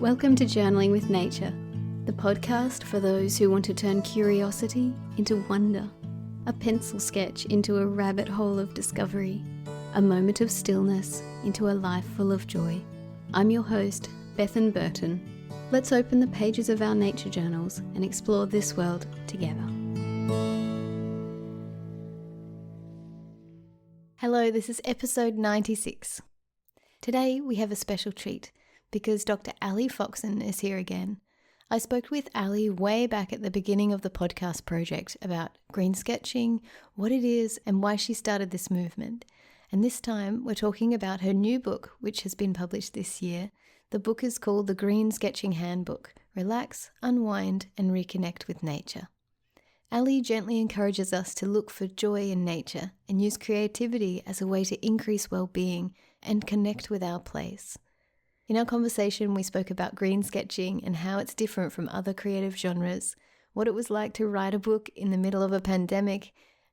Welcome to Journaling with Nature, the podcast for those who want to turn curiosity into wonder, a pencil sketch into a rabbit hole of discovery, a moment of stillness into a life full of joy. I'm your host, Bethan Burton. Let's open the pages of our nature journals and explore this world together. Hello, this is episode 96. Today we have a special treat because Dr. Ali Foxon is here again. I spoke with Ali way back at the beginning of the podcast project about green sketching, what it is, and why she started this movement. And this time we're talking about her new book, which has been published this year. The book is called The Green Sketching Handbook: Relax, Unwind, and Reconnect with Nature. Ali gently encourages us to look for joy in nature and use creativity as a way to increase well-being and connect with our place. In our conversation, we spoke about green sketching and how it's different from other creative genres, what it was like to write a book in the middle of a pandemic,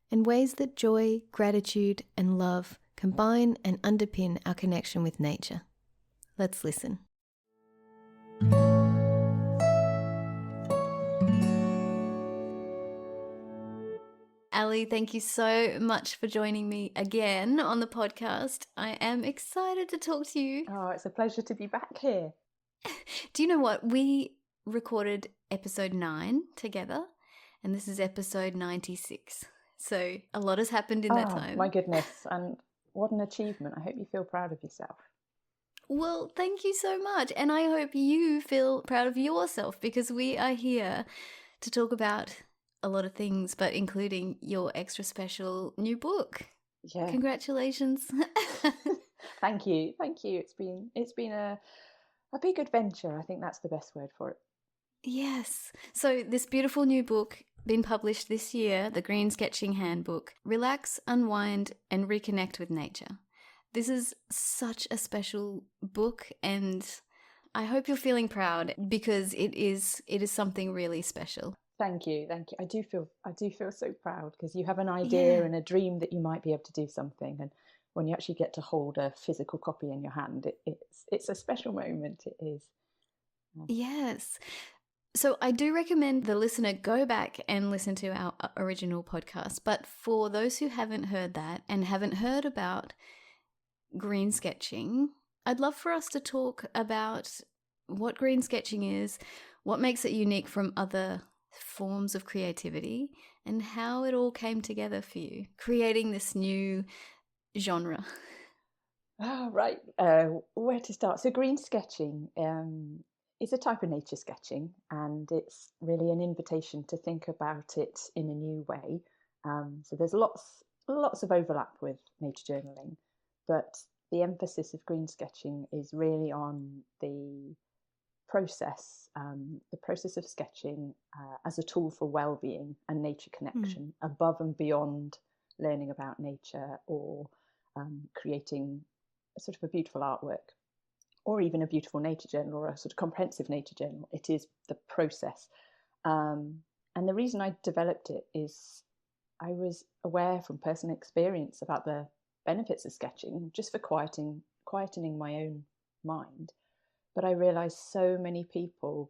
and ways that joy, gratitude, and love combine and underpin our connection with nature. Let's listen. Ali, thank you so much for joining me again on the podcast. I am excited to talk to you. Oh, it's a pleasure to be back here. Do you know what? We recorded episode 9 together, and this is episode 96. So a lot has happened in that time. My goodness. And what an achievement. I hope you feel proud of yourself. Well, thank you so much. And I hope you feel proud of yourself, because we are here to talk about a lot of things, but including your extra special new book. Yeah. Congratulations. Thank you. It's been a big adventure. I think that's the best word for it. Yes. So this beautiful new book, been published this year, The Green Sketching Handbook: Relax, Unwind, and Reconnect with Nature. This is such a special book, and I hope you're feeling proud, because it is something really special. Thank you. I do feel so proud, because you have an idea and a dream that you might be able to do something, and when you actually get to hold a physical copy in your hand, it's a special moment. It is. Yes. So I do recommend the listener go back and listen to our original podcast. But for those who haven't heard that and haven't heard about green sketching, I'd love for us to talk about what green sketching is, what makes it unique from other forms of creativity, and how it all came together for you, creating this new genre. Right. Where to start? So green sketching is a type of nature sketching, and it's really an invitation to think about it in a new way. So there's lots of overlap with nature journaling, but the emphasis of green sketching is really on the process of sketching as a tool for well-being and nature connection, above and beyond learning about nature or creating a sort of a beautiful artwork, or even a beautiful nature journal, or a sort of comprehensive nature journal. It is the process. And the reason I developed it is I was aware from personal experience about the benefits of sketching, just for quietening my own mind. But I realised so many people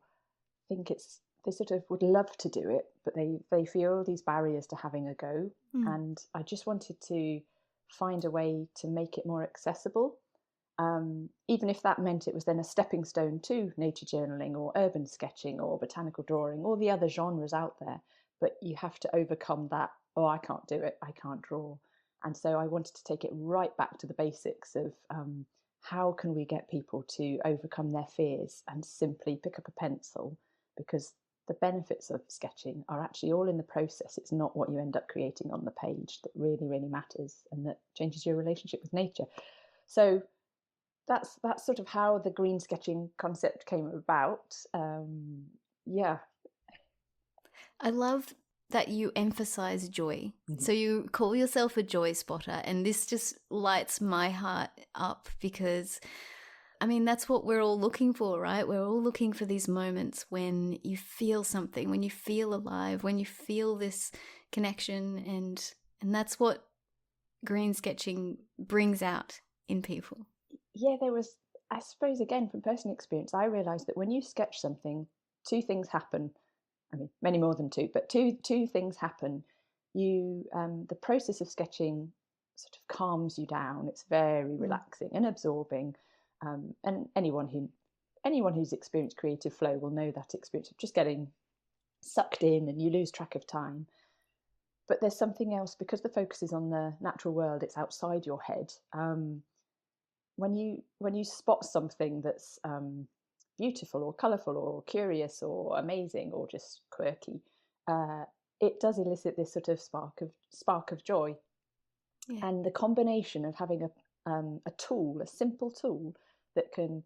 think they sort of would love to do it, but they feel these barriers to having a go. And I just wanted to find a way to make it more accessible, even if that meant it was then a stepping stone to nature journaling or urban sketching or botanical drawing, or the other genres out there. But you have to overcome that, I can't do it, I can't draw. And so I wanted to take it right back to the basics of how can we get people to overcome their fears and simply pick up a pencil, because the benefits of sketching are actually all in the process. It's not what you end up creating on the page that really, really matters and that changes your relationship with nature. So that's sort of how the green sketching concept came about. I love that you emphasize joy. So you call yourself a joy spotter, and this just lights my heart up, because that's what we're all looking for, right? We're all looking for these moments when you feel something, when you feel alive, when you feel this connection, and that's what green sketching brings out in people. Yeah, there was I suppose, again, from personal experience, I realised that when you sketch something, two things happen. I mean, many more than two, but two things happen. The process of sketching sort of calms you down. It's very relaxing and absorbing, and anyone who's experienced creative flow will know that experience of just getting sucked in, and you lose track of time. But there's something else, because the focus is on the natural world. It's outside your head. When you spot something that's beautiful or colourful or curious or amazing or just quirky, it does elicit this sort of spark of joy. Yeah. And the combination of having a tool, a simple tool that can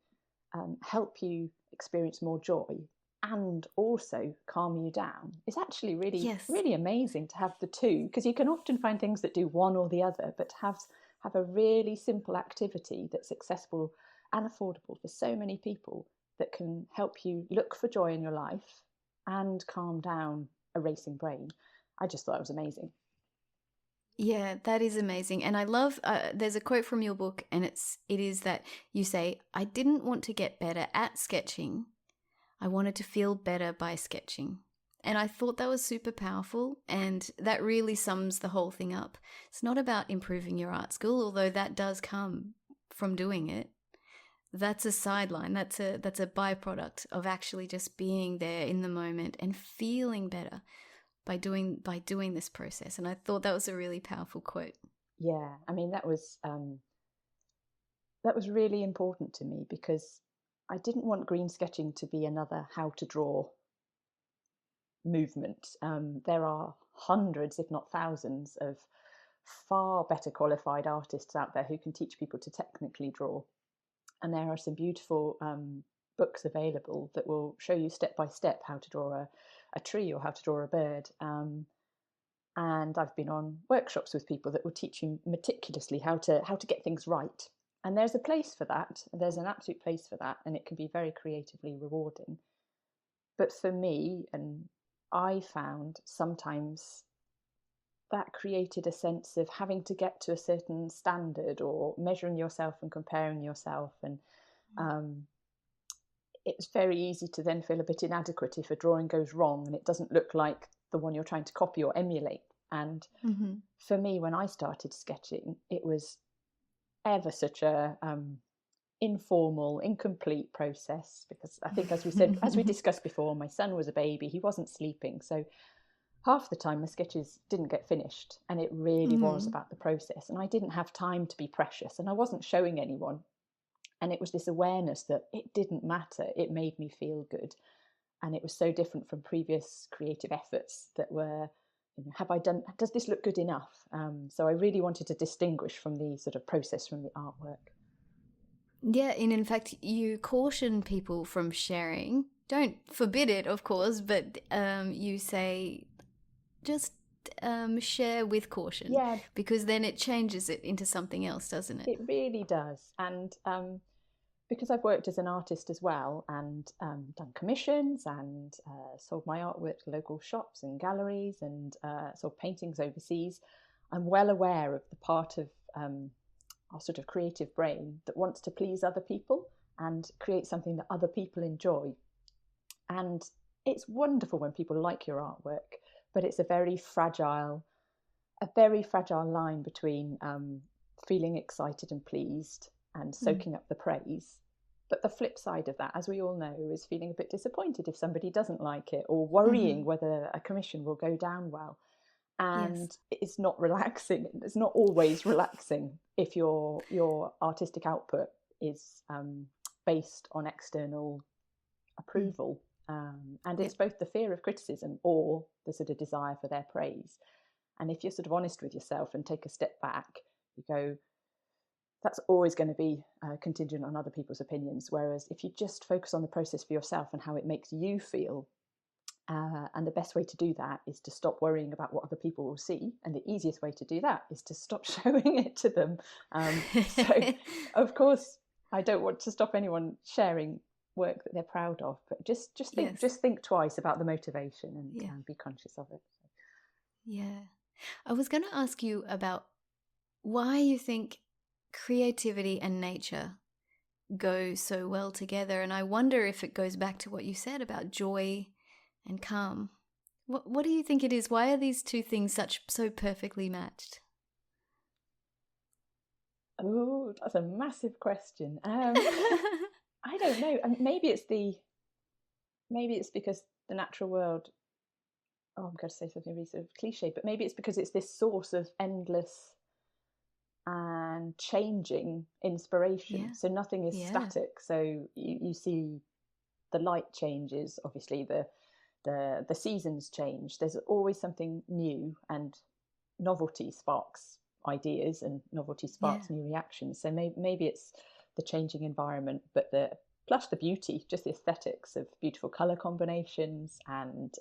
help you experience more joy and also calm you down is actually really amazing to have the two, because you can often find things that do one or the other, but to have a really simple activity that's accessible and affordable for so many people that can help you look for joy in your life and calm down a racing brain. I just thought it was amazing. Yeah, that is amazing. And I love, there's a quote from your book, and it is that you say, I didn't want to get better at sketching. I wanted to feel better by sketching. And I thought that was super powerful, and that really sums the whole thing up. It's not about improving your art skill, although that does come from doing it. That's a sideline. That's a byproduct of actually just being there in the moment and feeling better by doing this process. And I thought that was a really powerful quote. Yeah, I mean, that was really important to me, because I didn't want green sketching to be another how to draw movement. There are hundreds, if not thousands, of far better qualified artists out there who can teach people to technically draw. And there are some beautiful books available that will show you step by step how to draw a tree or how to draw a bird. And I've been on workshops with people that will teach you meticulously how to get things right. And there's a place for that. There's an absolute place for that, and it can be very creatively rewarding. But for me, and I found sometimes that created a sense of having to get to a certain standard, or measuring yourself and comparing yourself. And it's very easy to then feel a bit inadequate if a drawing goes wrong and it doesn't look like the one you're trying to copy or emulate. And for me, when I started sketching, it was ever such a informal, incomplete process, because I think, as we discussed before, my son was a baby, he wasn't sleeping, so half the time my sketches didn't get finished, and it really was about the process, and I didn't have time to be precious, and I wasn't showing anyone. And it was this awareness that it didn't matter, it made me feel good. And it was so different from previous creative efforts that were, does this look good enough? So I really wanted to distinguish from the sort of process from the artwork. Yeah, and in fact, you caution people from sharing. Don't forbid it, of course, but you say just share with caution. Yeah. Because then it changes it into something else, doesn't it? It really does. And because I've worked as an artist as well, and done commissions, and sold my artwork to local shops and galleries, and sold paintings overseas, I'm well aware of the part of our sort of creative brain that wants to please other people and create something that other people enjoy. And it's wonderful when people like your artwork, but it's a very fragile line between feeling excited and pleased and soaking up the praise. But the flip side of that, as we all know, is feeling a bit disappointed if somebody doesn't like it, or worrying whether a commission will go down well. And it's not relaxing. It's not always relaxing if your artistic output is based on external approval. And it's both the fear of criticism or the sort of desire for their praise. And if you're sort of honest with yourself and take a step back, you go, that's always going to be contingent on other people's opinions. Whereas if you just focus on the process for yourself and how it makes you feel, and the best way to do that is to stop worrying about what other people will see. And the easiest way to do that is to stop showing it to them. So, of course, I don't want to stop anyone sharing work that they're proud of, but just think twice about the motivation and be conscious of it. Yeah. I was going to ask you about why you think creativity and nature go so well together. And I wonder if it goes back to what you said about joy and calm. What do you think it is? Why are these two things so perfectly matched? Oh, that's a massive question. I don't know. Maybe it's because the natural world. Oh, I'm going to say something really sort of cliche, but maybe it's because it's this source of endless and changing inspiration. Yeah. So nothing is Yeah. static. So you see the light changes. Obviously, the seasons change. There's always something new, and novelty sparks ideas, and novelty sparks new reactions. So maybe it's the changing environment, but plus the beauty, just the aesthetics of beautiful color combinations and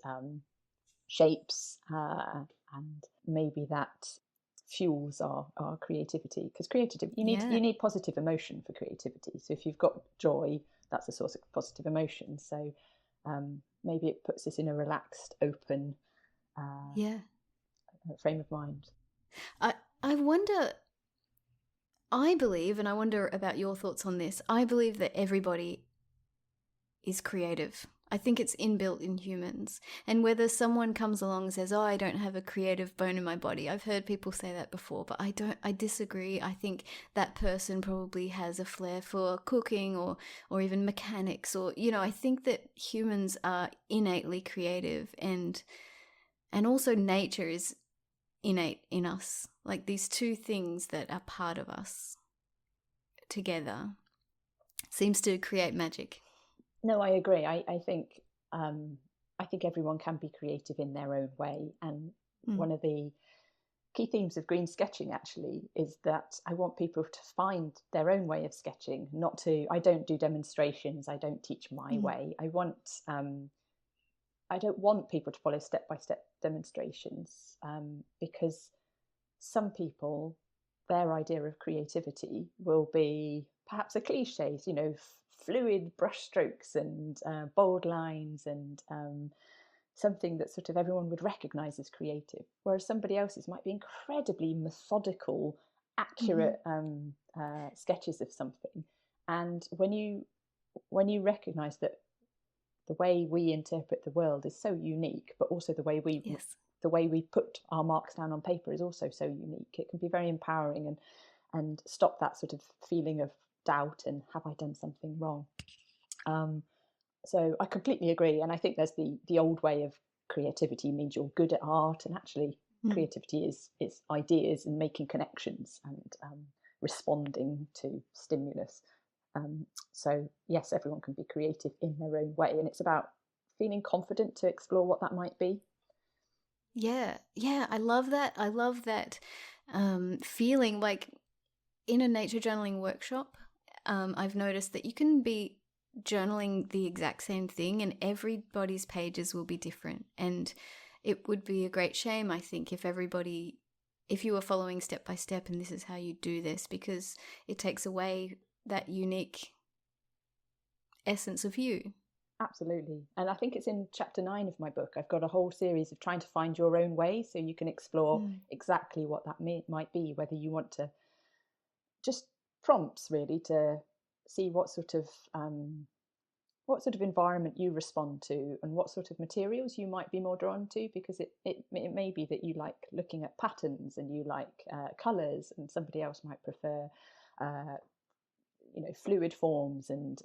shapes, and maybe that fuels our creativity, because you need positive emotion for creativity. So if you've got joy, that's a source of positive emotion. So maybe it puts us in a relaxed, open frame of mind. I wonder, I believe, and I wonder about your thoughts on this, I believe that everybody is creative. I think it's inbuilt in humans. And whether someone comes along and says, oh, I don't have a creative bone in my body, I've heard people say that before, but I disagree. I think that person probably has a flair for cooking or even mechanics, or, I think that humans are innately creative, and also nature is innate in us. Like these two things that are part of us together seems to create magic. No, I agree. I think everyone can be creative in their own way. And one of the key themes of green sketching actually is that I want people to find their own way of sketching. I don't do demonstrations. I don't teach my way. I don't want people to follow step-by-step demonstrations, because some people, their idea of creativity will be perhaps a cliche, fluid brushstrokes and bold lines, and something that sort of everyone would recognize as creative, whereas somebody else's might be incredibly methodical, accurate sketches of something. And when you recognize that the way we interpret the world is so unique, but also the way we put our marks down on paper is also so unique, it can be very empowering and stop that sort of feeling of doubt and have I done something wrong. So I completely agree, and I think there's the old way of creativity means you're good at art, and actually creativity is ideas and making connections and responding to stimulus. So yes, everyone can be creative in their own way, and it's about feeling confident to explore what that might be. Yeah, I love that. I love that feeling. Like in a nature journaling workshop, I've noticed that you can be journaling the exact same thing and everybody's pages will be different. And it would be a great shame, I think, if you were following step by step and this is how you do this, because it takes away that unique essence of you. Absolutely. And I think it's in chapter 9 of my book. I've got a whole series of trying to find your own way, so you can explore exactly what that might be, whether you want to just prompts really to see what sort of environment you respond to and what sort of materials you might be more drawn to, because it may be that you like looking at patterns and you like colours, and somebody else might prefer fluid forms and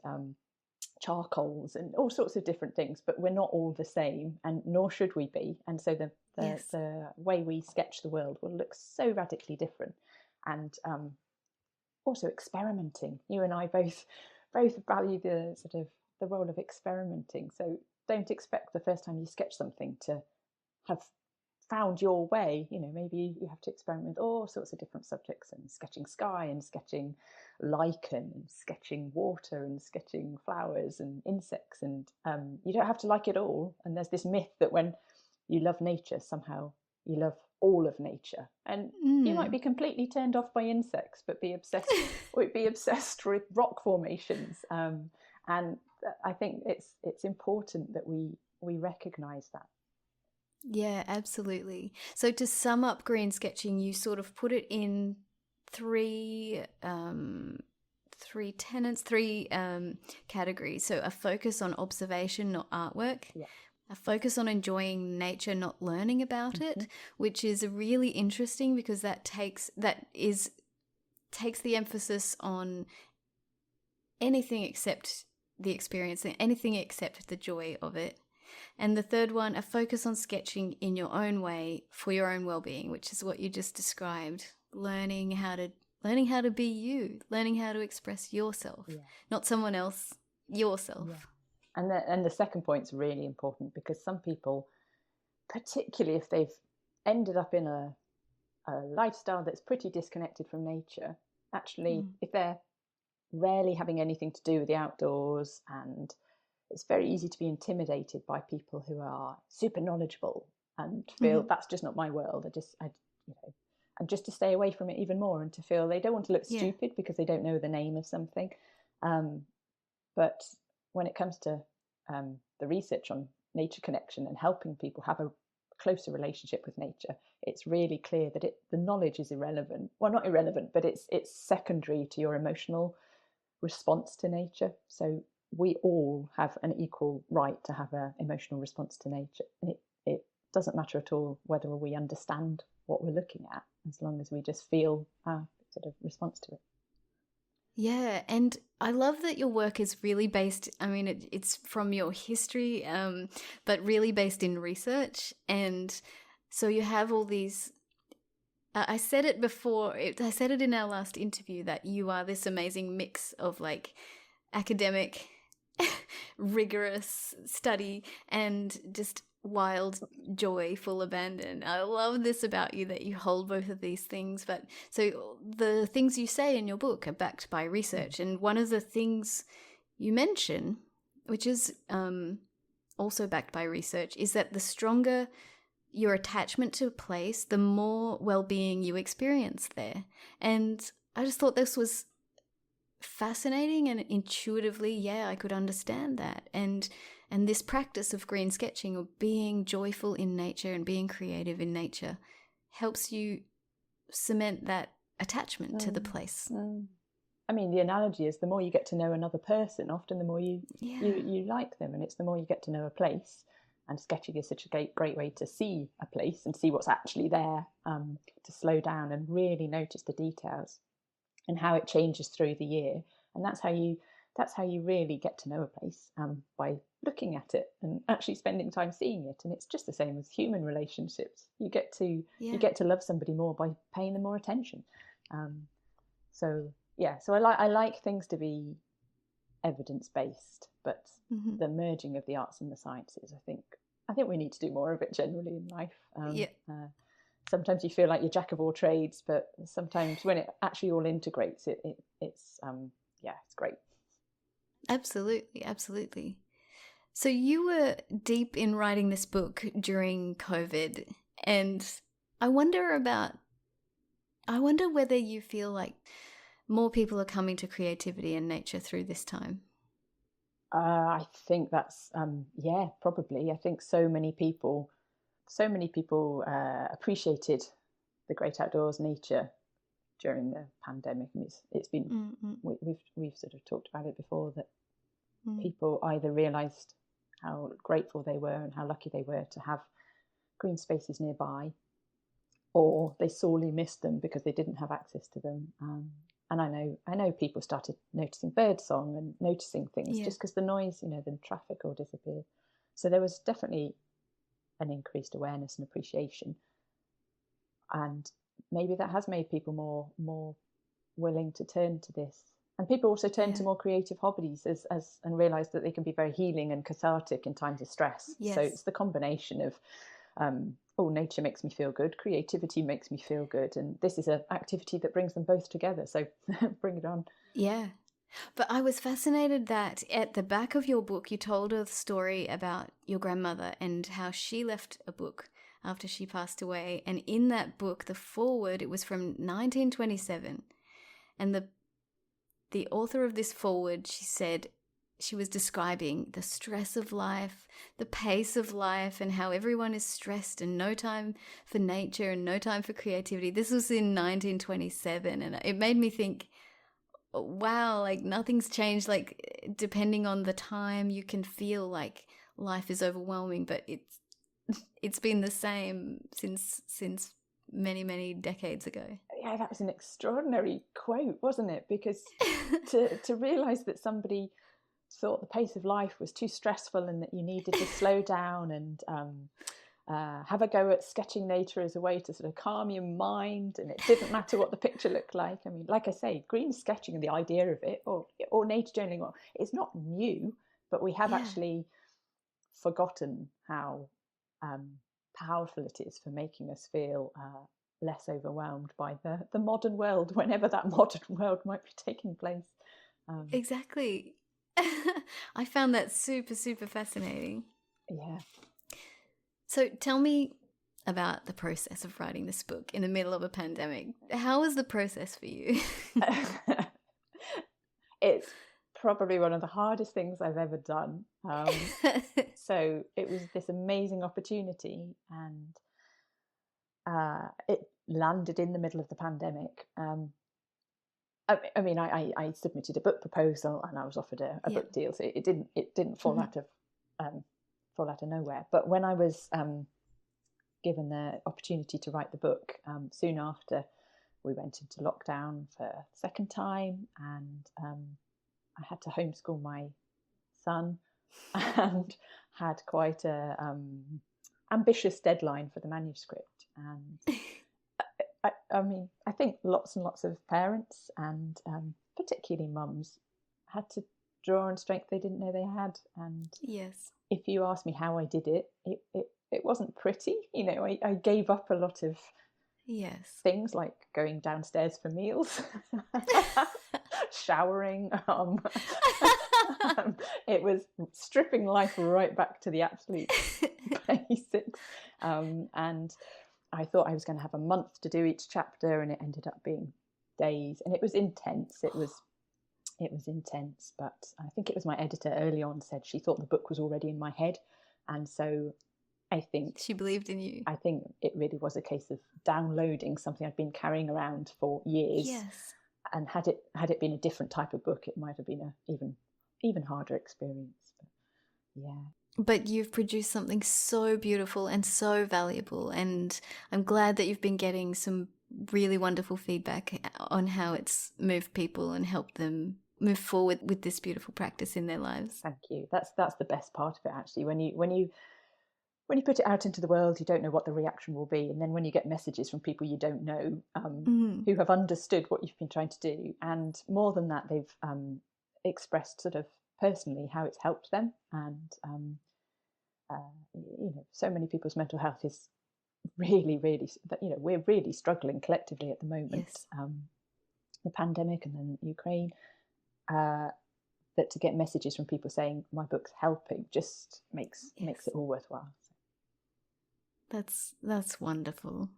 charcoals and all sorts of different things, but we're not all the same, and nor should we be. And so the way we sketch the world will look so radically different. And also experimenting. You and I both value the sort of the role of experimenting. So don't expect the first time you sketch something to have found your way. Maybe you have to experiment with all sorts of different subjects, and sketching sky and sketching lichen and sketching water and sketching flowers and insects, and you don't have to like it all. And there's this myth that when you love nature, somehow you love all of nature, and you might be completely turned off by insects but be obsessed with rock formations, and I think it's important that we recognize that. Yeah, absolutely. So to sum up green sketching, you sort of put it in three three tenets, three categories. So a focus on observation, not artwork. Yeah. A focus on enjoying nature, not learning about it, which is really interesting because that takes the emphasis on anything except the experience, anything except the joy of it. And the third one, a focus on sketching in your own way for your own well-being, which is what you just described. Learning how to be you, learning how to express yourself, not someone else, yourself. Yeah. And the second point's really important, because some people, particularly if they've ended up in a lifestyle that's pretty disconnected from nature, actually, if they're rarely having anything to do with the outdoors, and it's very easy to be intimidated by people who are super knowledgeable and feel that's just not my world. And just to stay away from it even more, and to feel they don't want to look stupid because they don't know the name of something. But when it comes to the research on nature connection and helping people have a closer relationship with nature, it's really clear that the knowledge is irrelevant. Well, not irrelevant, but it's secondary to your emotional response to nature. So we all have an equal right to have an emotional response to nature, and it doesn't matter at all whether we understand what we're looking at, as long as we just feel our sort of response to it. Yeah, and I love that your work is really based, I mean, it's from your history, but really based in research. And so you have all these, I said it before, I said it in our last interview, that you are this amazing mix of like academic, rigorous study and just wild joy, full abandon. I love this about you, that you hold both of these things. But so the things you say in your book are backed by research, and one of the things you mention, which is also backed by research, is that the stronger your attachment to a place, the more well-being you experience there. And I just thought this was fascinating, and intuitively, I could understand that. And this practice of green sketching, or being joyful in nature and being creative in nature, helps you cement that attachment to the place. I mean, the analogy is the more you get to know another person, often the more you like them, and it's the more you get to know a place. And sketching is such a great way to see a place and see what's actually there, to slow down and really notice the details and how it changes through the year. And that's how you really get to know a place, by looking at it and actually spending time seeing it. And it's just the same with human relationships. You get to love somebody more by paying them more attention. So I like things to be evidence-based, but the merging of the arts and the sciences, I think we need to do more of it generally in life. Sometimes you feel like you're jack of all trades, but sometimes when it actually all integrates, it's great. Absolutely. So you were deep in writing this book during COVID, and I wonder whether you feel like more people are coming to creativity and nature through this time. I think that's probably. I think so many people appreciated the great outdoors, nature, during the pandemic. And it's been we've sort of talked about it before, that people either realised how grateful they were and how lucky they were to have green spaces nearby, or they sorely missed them because they didn't have access to them. And I know people started noticing birdsong and noticing things just because the noise, the traffic all disappeared. So there was definitely an increased awareness and appreciation, and maybe that has made people more willing to turn to this. And people also turn to more creative hobbies and realise that they can be very healing and cathartic in times of stress. Yes. So it's the combination of nature makes me feel good, creativity makes me feel good, and this is an activity that brings them both together. So bring it on. Yeah. But I was fascinated that at the back of your book, you told a story about your grandmother and how she left a book after she passed away. And in that book, the foreword, it was from 1927. And the author of this foreword, she said, she was describing the stress of life, the pace of life, and how everyone is stressed and no time for nature and no time for creativity. This was in 1927, and it made me think, wow, like nothing's changed. Like depending on the time, you can feel like life is overwhelming, but it's been the same since many decades ago. Yeah, that was an extraordinary quote, wasn't it? Because to realise that somebody thought the pace of life was too stressful and that you needed to slow down and have a go at sketching nature as a way to sort of calm your mind, and it didn't matter what the picture looked like. I mean, like I say, green sketching and the idea of it, or nature journaling, it's not new, but we have actually forgotten how powerful it is for making us feel less overwhelmed by the modern world, whenever that modern world might be taking place. Exactly. I found that super fascinating. Yeah. So tell me about the process of writing this book in the middle of a pandemic. How was the process for you? It's probably one of the hardest things I've ever done. So it was this amazing opportunity, and it landed in the middle of the pandemic. I mean, I submitted a book proposal and I was offered a book deal, so it didn't fall out of nowhere. But when I was given the opportunity to write the book, soon after we went into lockdown for the second time, and I had to homeschool my son and had quite a ambitious deadline for the manuscript. And I mean, I think lots and lots of parents, and particularly mums, had to draw on strength they didn't know they had. And yes, if you ask me how I did it, it wasn't pretty. You know, I gave up a lot of things, like going downstairs for meals, showering. It was stripping life right back to the absolute basics. And I thought I was going to have a month to do each chapter, and it ended up being days, and it was intense. It was intense, but I think it was my editor early on said she thought the book was already in my head, and so I think she believed in you. I think it really was a case of downloading something I'd been carrying around for years. Yes. And had it been a different type of book, it might have been a even harder experience. But yeah. But you've produced something so beautiful and so valuable, and I'm glad that you've been getting some really wonderful feedback on how it's moved people and helped them move forward with this beautiful practice in their lives. Thank you. That's the best part of it, actually. When you put it out into the world, you don't know what the reaction will be, and then when you get messages from people you don't know who have understood what you've been trying to do, and more than that, they've expressed sort of personally how it's helped them, and you know, so many people's mental health is really, you know, we're really struggling collectively at the moment. Yes. The pandemic and then Ukraine. That to get messages from people saying my book's helping just makes it all worthwhile. That's wonderful.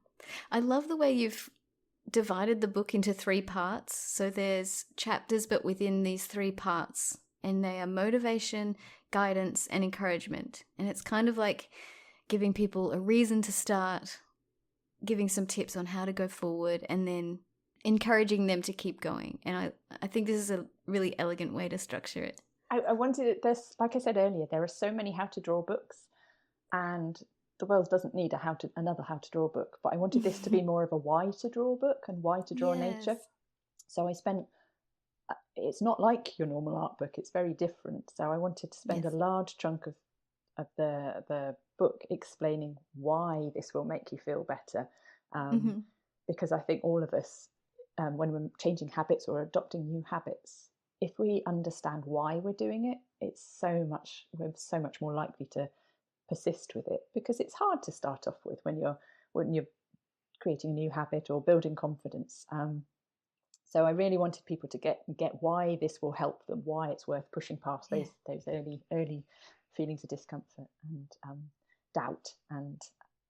I love the way you've divided the book into 3 parts. So there's chapters, but within these 3 parts, and they are motivation, guidance, and encouragement. And it's kind of like giving people a reason to start, giving some tips on how to go forward, and then encouraging them to keep going. And I think this is a really elegant way to structure it. I wanted it, there's, like I said earlier, there are so many how to draw books, and the world doesn't need another how to draw book, but I wanted this to be more of a why to draw book and why to draw nature. So I spent, it's not like your normal art book, it's very different. So I wanted to spend a large chunk of the book explaining why this will make you feel better. Because I think all of us, when we're changing habits or adopting new habits, if we understand why we're doing it, we're so much more likely to persist with it, because it's hard to start off with when you're creating a new habit or building confidence. So I really wanted people to get why this will help them, why it's worth pushing past those early feelings of discomfort and doubt, and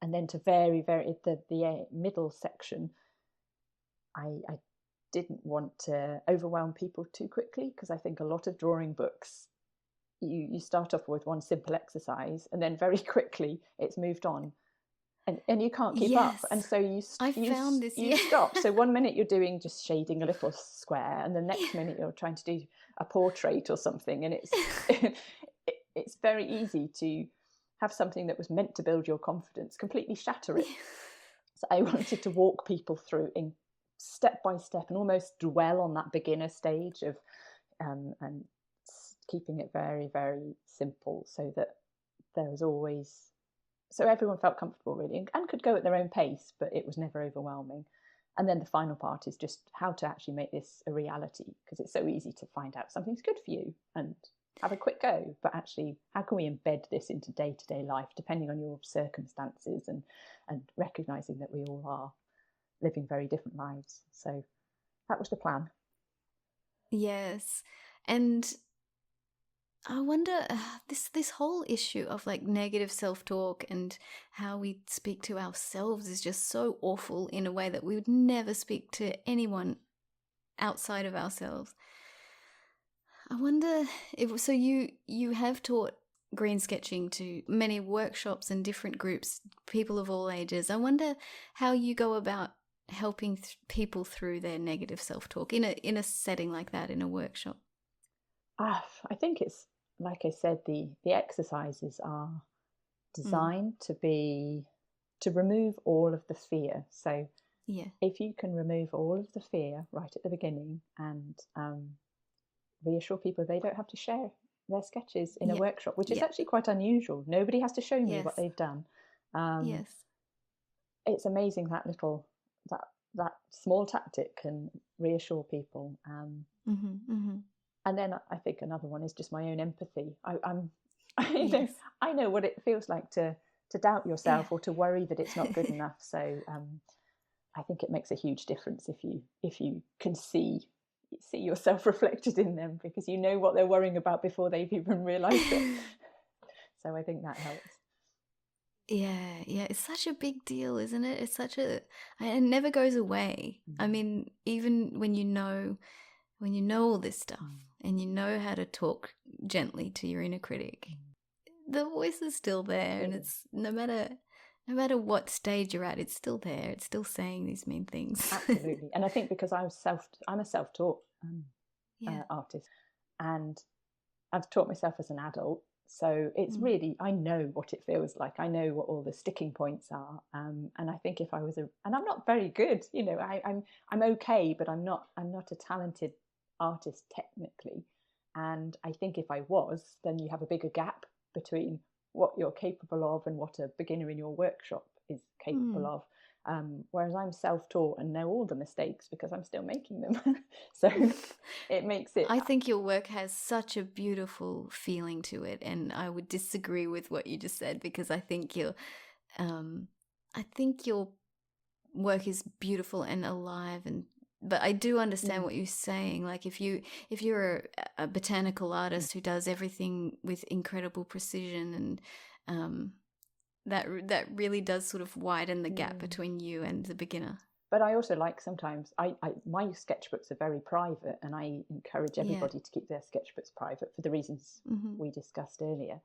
then to the middle section, I didn't want to overwhelm people too quickly, because I think a lot of drawing books, you start off with one simple exercise and then very quickly it's moved on. and you can't keep up, Yes. and so I found this, you stop. So one minute you're doing just shading a little square, and the next minute you're trying to do a portrait or something, and it's very easy to have something that was meant to build your confidence completely shatter it. So I wanted to walk people through in step by step and almost dwell on that beginner stage of and keeping it very, very simple, so that there was always, so everyone felt comfortable really and could go at their own pace, but it was never overwhelming. And then the final part is just how to actually make this a reality, because it's so easy to find out something's good for you and have a quick go, but actually how can we embed this into day-to-day life depending on your circumstances, and recognizing that we all are living very different lives. So that was the plan. Yes. And I wonder, this whole issue of like negative self-talk and how we speak to ourselves is just so awful in a way that we would never speak to anyone outside of ourselves. I wonder if, so you have taught green sketching to many workshops and different groups, people of all ages. I wonder how you go about helping people through their negative self-talk in a setting like that, in a workshop. I think it's, like I said, the exercises are designed to remove all of the fear. So yeah, if you can remove all of the fear right at the beginning and reassure people they don't have to share their sketches in a workshop, which is actually quite unusual. Nobody has to show me what they've done. Yes. It's amazing that that small tactic can reassure people. And then I think another one is just my own empathy. I know what it feels like to doubt yourself or to worry that it's not good enough. So I think it makes a huge difference if you can see yourself reflected in them, because you know what they're worrying about before they've even realised it. So I think that helps. Yeah, it's such a big deal, isn't it? It never goes away. I mean, even when you know all this stuff and you know how to talk gently to your inner critic, the voice is still there, and it's no matter what stage you're at, it's still there. It's still saying these mean things. Absolutely. And I think because I'm a self-taught artist, and I've taught myself as an adult. So it's really, I know what it feels like. I know what all the sticking points are. And I think if I was and I'm not very good, I'm okay, but I'm not a talented artist technically. And I think if I was, then you have a bigger gap between what you're capable of and what a beginner in your workshop is capable of. Whereas I'm self-taught and know all the mistakes because I'm still making them. So it makes it... I think your work has such a beautiful feeling to it, and I would disagree with what you just said, because I think your work is beautiful and alive, but I do understand what you're saying. Like if you're a botanical artist who does everything with incredible precision, and that really does sort of widen the gap between you and the beginner. But I also like sometimes, my sketchbooks are very private, and I encourage everybody to keep their sketchbooks private for the reasons we discussed earlier.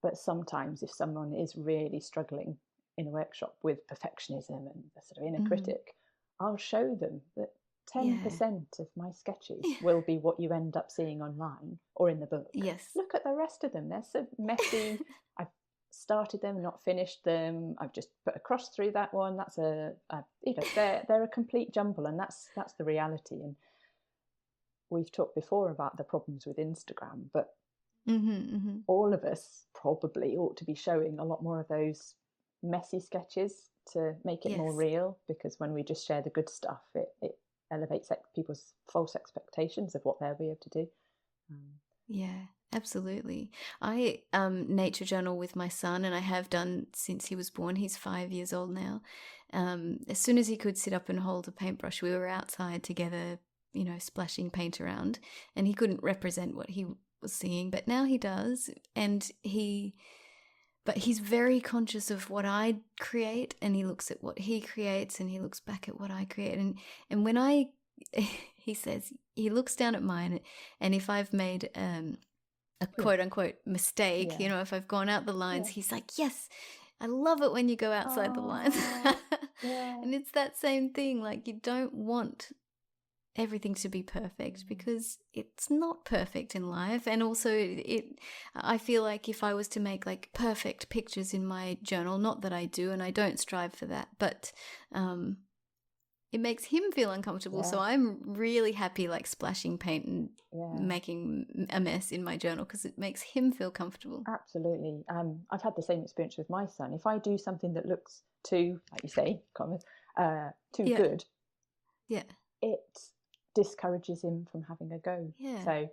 But sometimes if someone is really struggling in a workshop with perfectionism and the sort of inner critic, I'll show them that 10% of my sketches will be what you end up seeing online or in the book. Yes. Look at the rest of them. They're so messy. I've started them, not finished them. I've just put a cross through that one. That's they're a complete jumble, and that's the reality. And we've talked before about the problems with Instagram, but all of us probably ought to be showing a lot more of those messy sketches to make it more real, because when we just share the good stuff, it elevates people's false expectations of what they'll be able to do. Yeah, absolutely. I nature journal with my son, and I have done since he was born. He's 5 years old now. As soon as he could sit up and hold a paintbrush, we were outside together, splashing paint around, and he couldn't represent what he was seeing, but now he does. And but he's very conscious of what I create, and he looks at what he creates, and he looks back at what I create. And when he says, he looks down at mine, and if I've made a quote unquote mistake, if I've gone out the lines, he's like, yes, I love it when you go outside the lines. Yeah. And it's that same thing. Like, you don't want everything to be perfect because it's not perfect in life. And also I feel like if I was to make like perfect pictures in my journal, not that I do and I don't strive for that, but it makes him feel uncomfortable. Yeah. So I'm really happy like splashing paint and making a mess in my journal because it makes him feel comfortable. Absolutely. I've had the same experience with my son. If I do something that looks too, like you say, too good, it discourages him from having a go. So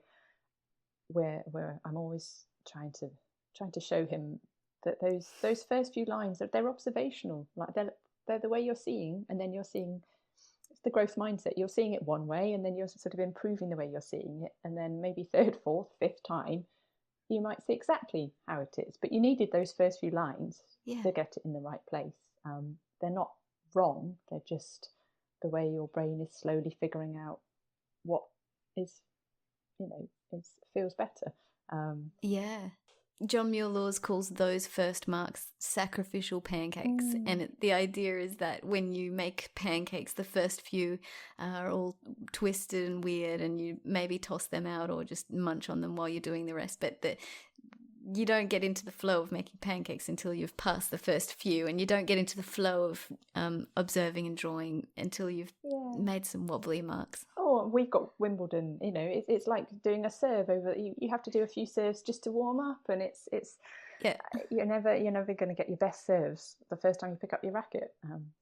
I'm always trying to show him that those first few lines, they're observational, like they're the way you're seeing, and then you're seeing, it's the growth mindset, you're seeing it one way and then you're sort of improving the way you're seeing it, and then maybe third, fourth, fifth time you might see exactly how it is, but you needed those first few lines to get it in the right place. They're not wrong, they're just the way your brain is slowly figuring out what is, feels better. John Muir-Laws calls those first marks sacrificial pancakes. And the idea is that when you make pancakes, the first few are all twisted and weird and you maybe toss them out or just munch on them while you're doing the rest. But you don't get into the flow of making pancakes until you've passed the first few, and you don't get into the flow of observing and drawing until you've made some wobbly marks. Oh, we've got Wimbledon, it's like doing a serve over, you have to do a few serves just to warm up, and it's you're never going to get your best serves the first time you pick up your racket.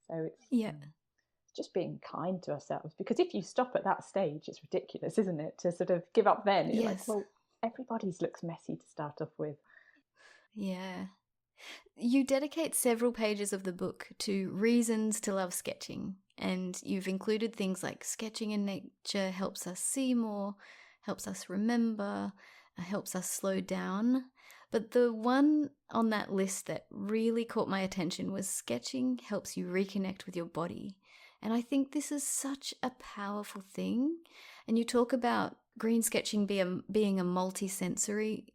So it's just being kind to ourselves, because if you stop at that stage, it's ridiculous, isn't it, to sort of give up then. You're like, well, everybody's looks messy to start off with. You dedicate several pages of the book to reasons to love sketching, and you've included things like sketching in nature helps us see more, helps us remember, helps us slow down. But the one on that list that really caught my attention was sketching helps you reconnect with your body. And I think this is such a powerful thing. And you talk about green sketching being a multi-sensory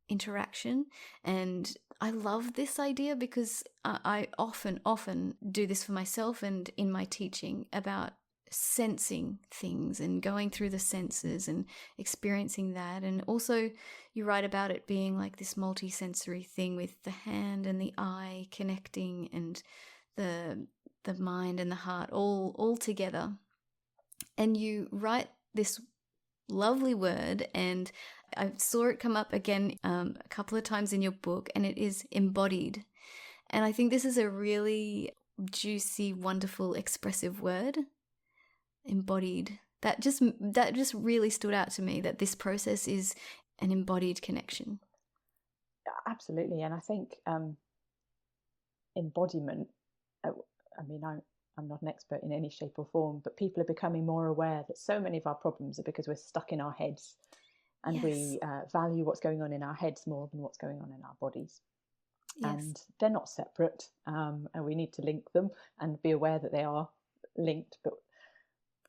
interaction, and I love this idea because I often do this for myself and in my teaching about sensing things and going through the senses and experiencing that. And also you write about it being like this multi-sensory thing with the hand and the eye connecting and the mind and the heart all together. And you write this lovely word, and I saw it come up again a couple of times in your book, and it is embodied. And I think this is a really juicy, wonderful, expressive word. Embodied. That just really stood out to me, that this process is an embodied connection. Absolutely. And I think embodiment, I'm not an expert in any shape or form, but people are becoming more aware that so many of our problems are because we're stuck in our heads, and we value what's going on in our heads more than what's going on in our bodies. And they're not separate, and we need to link them and be aware that they are linked. But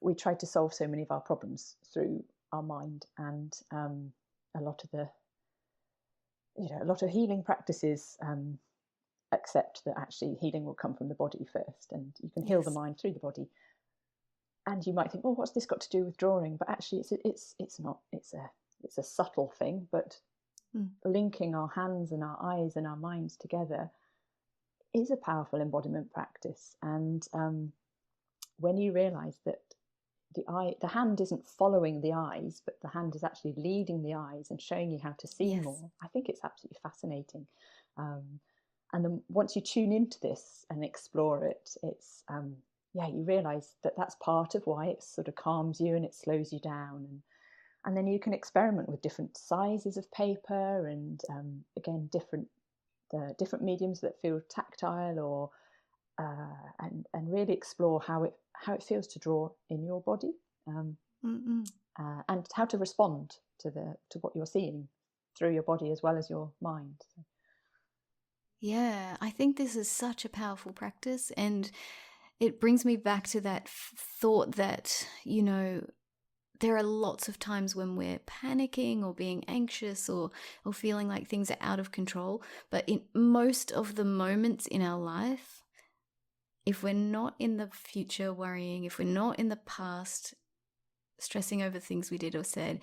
we try to solve so many of our problems through our mind, and a lot of healing practices accept that actually healing will come from the body first, and you can heal the mind through the body. And you might think, oh, what's this got to do with drawing? But actually it's not. It's a subtle thing, but linking our hands and our eyes and our minds together is a powerful embodiment practice. And when you realize that the hand isn't following the eyes, but the hand is actually leading the eyes and showing you how to see more, I think it's absolutely fascinating. And then once you tune into this and explore it, it's you realize that that's part of why it sort of calms you and it slows you down. And then you can experiment with different sizes of paper, and again, different mediums that feel tactile, or and really explore how it feels to draw in your body, and how to respond to what you're seeing through your body as well as your mind. So. Yeah, I think this is such a powerful practice, and it brings me back to that thought that, there are lots of times when we're panicking or being anxious or feeling like things are out of control. But in most of the moments in our life, if we're not in the future worrying, if we're not in the past stressing over things we did or said,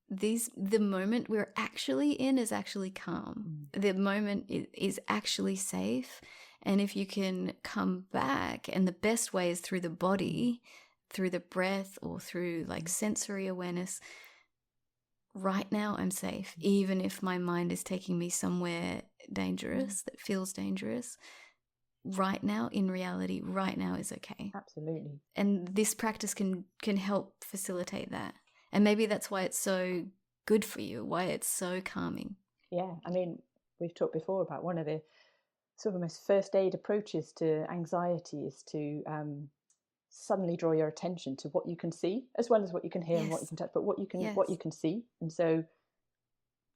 the moment we're actually in is actually calm. The moment is actually safe. And if you can come back, and the best way is through the body, through the breath, or through like sensory awareness. Right now I'm safe, even if my mind is taking me somewhere dangerous, that feels dangerous. Right now, in reality, right now is okay. Absolutely. And this practice can help facilitate that. And maybe that's why it's so good for you, why it's so calming. Yeah, I mean, we've talked before about one of the sort of most first aid approaches to anxiety is to suddenly draw your attention to what you can see, as well as what you can hear and what you can touch, but what you can see. And so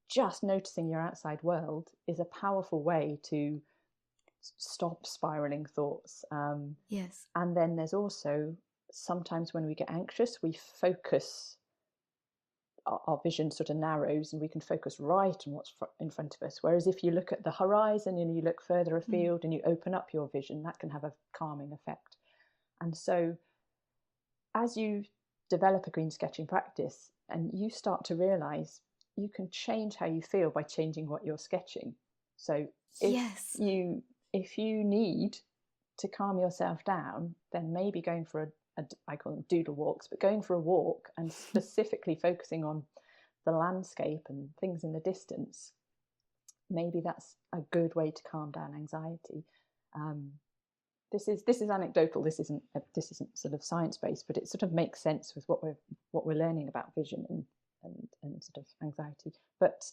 just noticing your outside world is a powerful way to stop spiraling thoughts. Yes. And then there's also sometimes when we get anxious, we focus, our vision sort of narrows, and we can focus right on what's in front of us. Whereas if you look at the horizon and you look further afield and you open up your vision, that can have a calming effect. And so as you develop a green sketching practice and you start to realize you can change how you feel by changing what you're sketching. So if you need to calm yourself down, then maybe going for I call them doodle walks, but going for a walk and specifically focusing on the landscape and things in the distance, maybe that's a good way to calm down anxiety. This is anecdotal. This isn't sort of science based, but it sort of makes sense with what we're learning about vision and sort of anxiety. But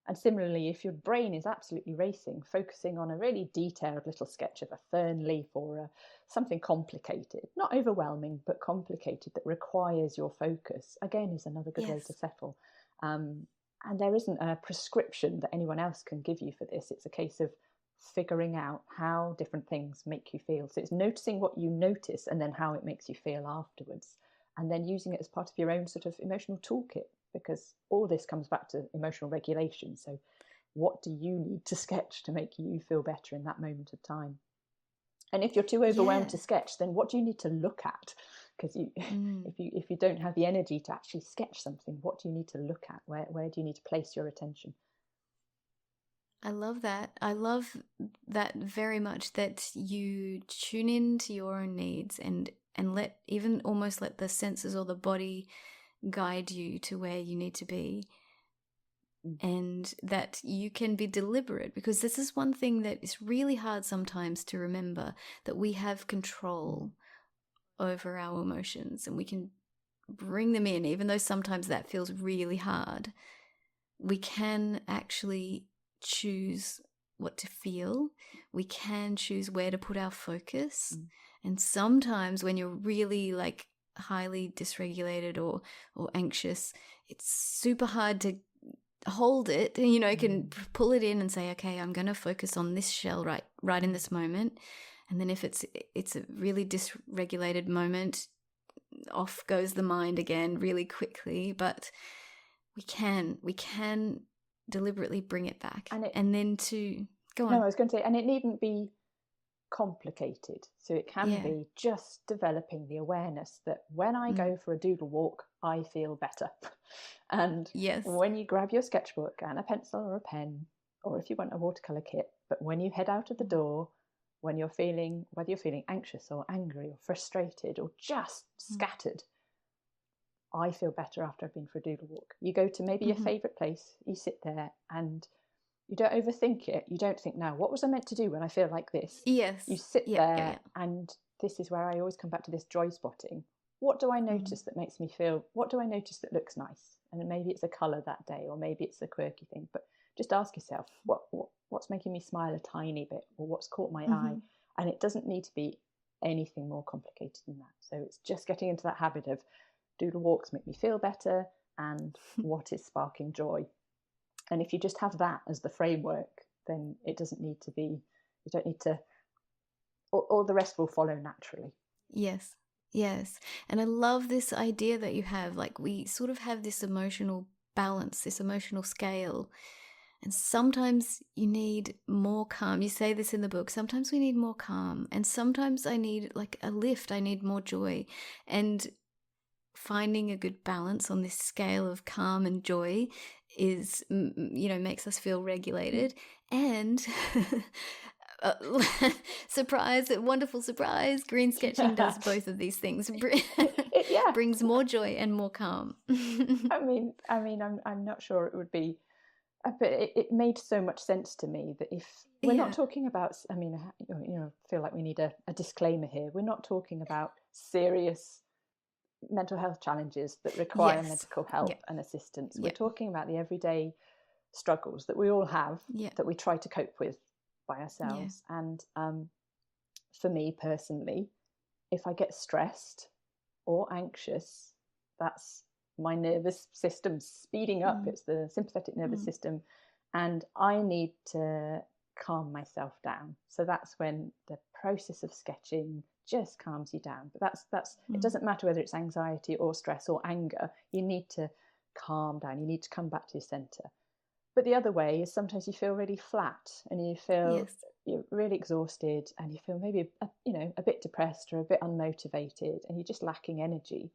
and similarly, if your brain is absolutely racing, focusing on a really detailed little sketch of a fern leaf or something complicated, not overwhelming, but complicated, that requires your focus, again, is another good way to settle. And there isn't a prescription that anyone else can give you for this. It's a case of figuring out how different things make you feel. So it's noticing what you notice and then how it makes you feel afterwards, and then using it as part of your own sort of emotional toolkit, because all this comes back to emotional regulation. So what do you need to sketch to make you feel better in that moment of time? And if you're too overwhelmed to sketch, then what do you need to look at? Because if you don't have the energy to actually sketch something, what do you need to look at? Where do you need to place your attention? I love that. I love that very much, that you tune into your own needs and let the senses or the body guide you to where you need to be, and that you can be deliberate, because this is one thing that is really hard sometimes to remember, that we have control over our emotions and we can bring them in, even though sometimes that feels really hard. We can actually choose what to feel. We can choose where to put our focus. And sometimes when you're really like highly dysregulated or anxious, it's super hard to hold it. You know, you can pull it in and say, okay, I'm going to focus on this shell right in this moment. And then if it's a really dysregulated moment, off goes the mind again really quickly. But we can deliberately bring it back, and then to go on. No, I was going to say, and it needn't be complicated. So it can be just developing the awareness that when I go for a doodle walk, I feel better. And when you grab your sketchbook and a pencil or a pen, or if you want a watercolor kit, but when you head out of the door, when you're feeling, whether you're feeling anxious or angry or frustrated or just scattered, I feel better after I've been for a doodle walk. You go to maybe your favourite place, you sit there and you don't overthink it. You don't think, now, what was I meant to do when I feel like this? Yes. You sit there, and this is where I always come back to this joy spotting. What do I notice that makes me feel, what do I notice that looks nice? And maybe it's a colour that day, or maybe it's a quirky thing, but just ask yourself, what's making me smile a tiny bit, or what's caught my eye? And it doesn't need to be anything more complicated than that. So it's just getting into that habit of doodle walks make me feel better, and what is sparking joy. And if you just have that as the framework, then it doesn't need to be, you don't need to, or the rest will follow naturally. Yes. Yes. And I love this idea that you have. Like, we sort of have this emotional balance, this emotional scale. And sometimes you need more calm. You say this in the book. Sometimes we need more calm. And sometimes I need like a lift. I need more joy. And finding a good balance on this scale of calm and joy is, makes us feel regulated. And surprise, wonderful surprise, green sketching does both of these things. Yeah, Brings more joy and more calm. I'm not sure it would be, but it made so much sense to me that if we're not talking about, feel like we need a disclaimer here. We're not talking about serious mental health challenges that require medical help and assistance. We're talking about the everyday struggles that we all have, that we try to cope with by ourselves. And for me personally, if I get stressed or anxious, that's my nervous system speeding up. It's the sympathetic nervous system, and I need to calm myself down. So that's when the process of sketching just calms you down. But that's it doesn't matter whether it's anxiety or stress or anger. You need to calm down. You need to come back to your center. But the other way is sometimes you feel really flat and you feel you're really exhausted and you feel maybe a bit depressed or a bit unmotivated and you're just lacking energy.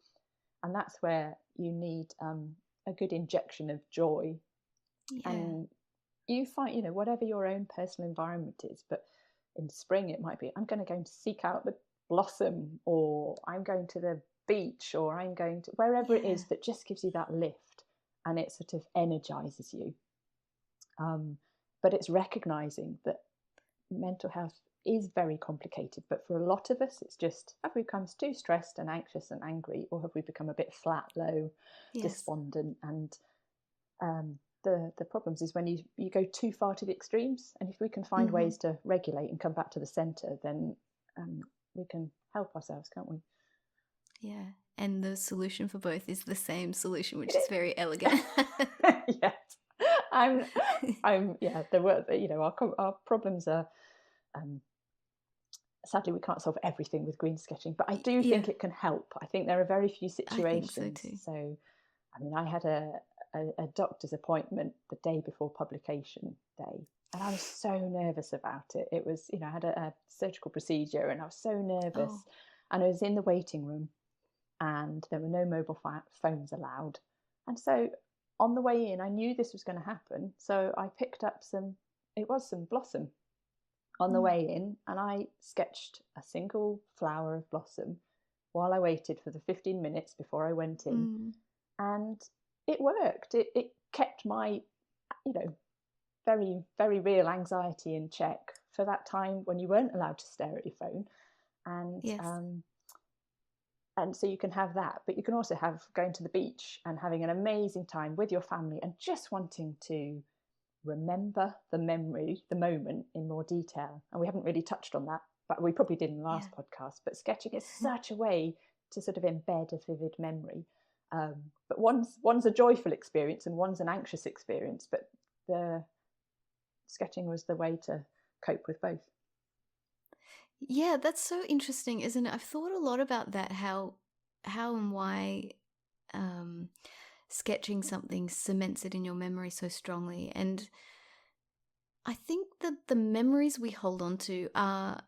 And that's where you need a good injection of joy. And you find, whatever your own personal environment is, but in spring it might be, I'm going to go and seek out the blossom, or I'm going to the beach, or I'm going to wherever it is that just gives you that lift and it sort of energizes you. But it's recognizing that mental health is very complicated, but for a lot of us it's just, have we become too stressed and anxious and angry, or have we become a bit flat, low, despondent? And the problems is when you go too far to the extremes, and if we can find ways to regulate and come back to the center, then we can help ourselves, can't we? Yeah, and the solution for both is the same solution, which is very elegant. Yes. There were, our problems are, sadly we can't solve everything with green sketching, but I do think it can help. I think there are very few situations. I think so too. So, I had a doctor's appointment the day before publication day, and I was so nervous about it. It was, I had a surgical procedure and I was so nervous. And I was in the waiting room and there were no mobile phones allowed. And so on the way in, I knew this was going to happen. So I picked up some blossom on the way in, and I sketched a single flower of blossom while I waited for the 15 minutes before I went in. And it worked. It kept my, very, very real anxiety in check for that time when you weren't allowed to stare at your phone. And and so you can have that, but you can also have going to the beach and having an amazing time with your family and just wanting to remember the moment in more detail. And we haven't really touched on that, but we probably did in the last podcast. But sketching is such a way to sort of embed a vivid memory. But one's a joyful experience and one's an anxious experience, but the sketching was the way to cope with both. Yeah, that's so interesting, isn't it? I've thought a lot about that, how and why sketching something cements it in your memory so strongly. And I think that the memories we hold on to are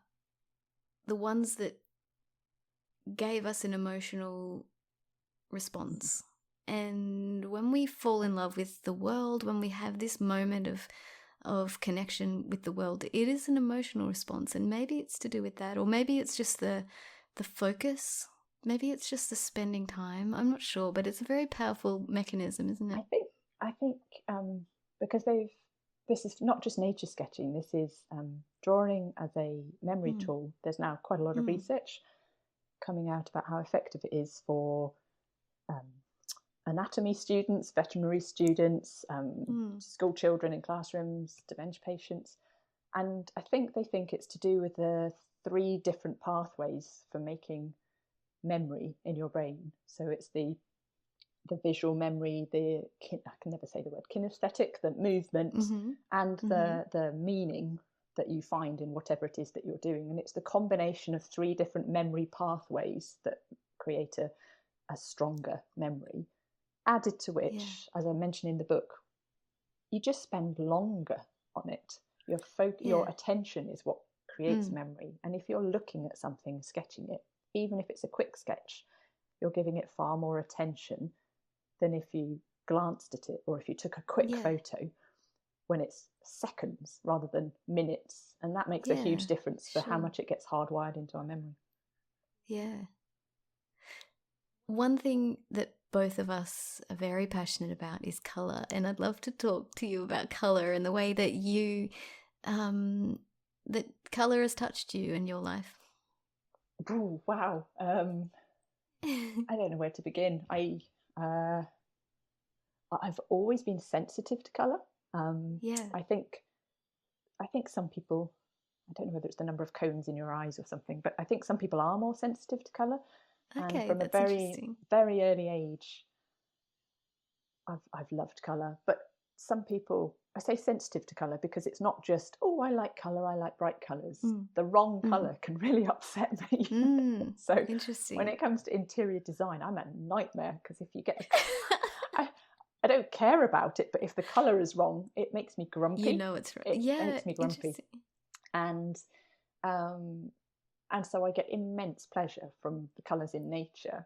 the ones that gave us an emotional response. And when we fall in love with the world, when we have this moment of connection with the world, it is an emotional response. And maybe it's to do with that, or maybe it's just the focus, maybe it's just the spending time. I'm not sure, but it's a very powerful mechanism, isn't it? I think because this is not just nature sketching, this is drawing as a memory tool. There's now quite a lot of research coming out about how effective it is for anatomy students, veterinary students, school children in classrooms, dementia patients. And I think they think it's to do with the 3 different pathways for making memory in your brain. So it's the visual memory, I can never say the word, kinesthetic, the movement, and the meaning that you find in whatever it is that you're doing. And it's the combination of 3 different memory pathways that create a stronger memory, added to which, as I mentioned in the book, you just spend longer on it. Your attention is what creates memory. And if you're looking at something, sketching it, even if it's a quick sketch, you're giving it far more attention than if you glanced at it or if you took a quick photo, when it's seconds rather than minutes. And that makes a huge difference for how much it gets hardwired into our memory. Yeah. One thing that both of us are very passionate about is colour, and I'd love to talk to you about colour and the way that you that colour has touched you in your life. Oh, wow. I don't know where to begin. I've always been sensitive to colour. I think some people, I don't know whether it's the number of cones in your eyes or something, but I think some people are more sensitive to colour. Okay, and from that's a very, interesting. very early age, I've loved colour. But some people, I say sensitive to colour because it's not just, oh, I like colour, I like bright colours. The wrong colour can really upset me. So interesting. when it comes to interior design, I'm a nightmare, because if you get I don't care about it, but if the colour is wrong, it makes me grumpy. You know it's right. It makes me grumpy. And so I get immense pleasure from the colours in nature,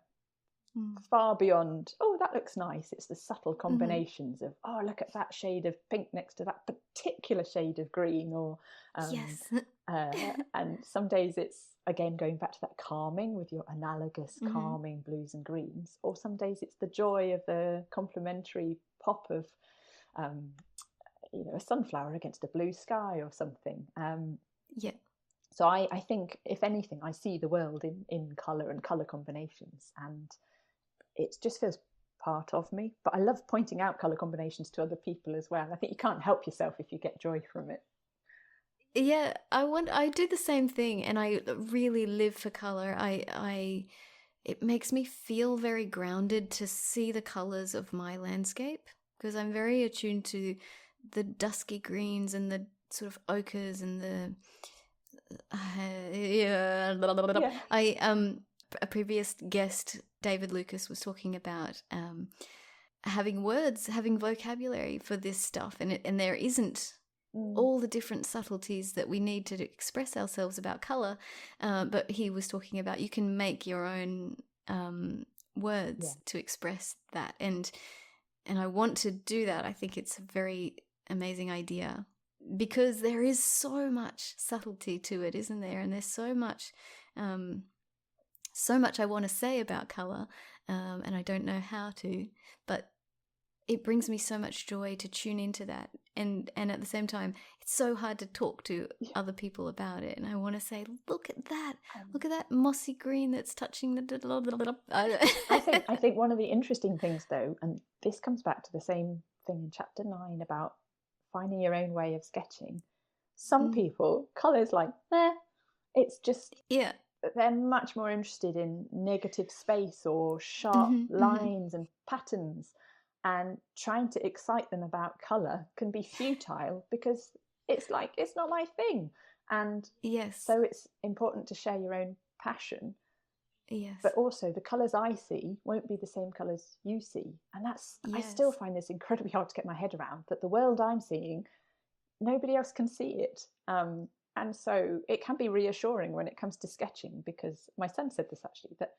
far beyond, oh, that looks nice. It's the subtle combinations of, oh, look at that shade of pink next to that particular shade of green, or and some days it's, again, going back to that calming with your analogous calming blues and greens, or some days it's the joy of the complementary pop of a sunflower against a blue sky or something. So I think, if anything, I see the world in colour and colour combinations, and it just feels part of me. But I love pointing out colour combinations to other people as well. I think you can't help yourself if you get joy from it. Yeah, I do the same thing, and I really live for colour. It makes me feel very grounded to see the colours of my landscape, because I'm very attuned to the dusky greens and the sort of ochres and the a previous guest, David Lucas, was talking about having words, having vocabulary for this stuff, and there isn't all the different subtleties that we need to express ourselves about colour, but he was talking about you can make your own words to express that, and I want to do that. I think it's a very amazing idea, because there is so much subtlety to it, isn't there? And there's so much I want to say about colour, and I don't know how to, but it brings me so much joy to tune into that. And at the same time, it's so hard to talk to other people about it. And I want to say, look at that mossy green that's touching the... I think one of the interesting things, though, and this comes back to the same thing in chapter 9 about finding your own way of sketching. Some people, colour's like, it's just... Yeah. They're much more interested in negative space or sharp lines and patterns. And trying to excite them about colour can be futile, because it's like, it's not my thing. And so it's important to share your own passion. Yes. But also, the colours I see won't be the same colours you see. And I still find this incredibly hard to get my head around, that the world I'm seeing, nobody else can see it. And so it can be reassuring when it comes to sketching, because my son said this actually, that,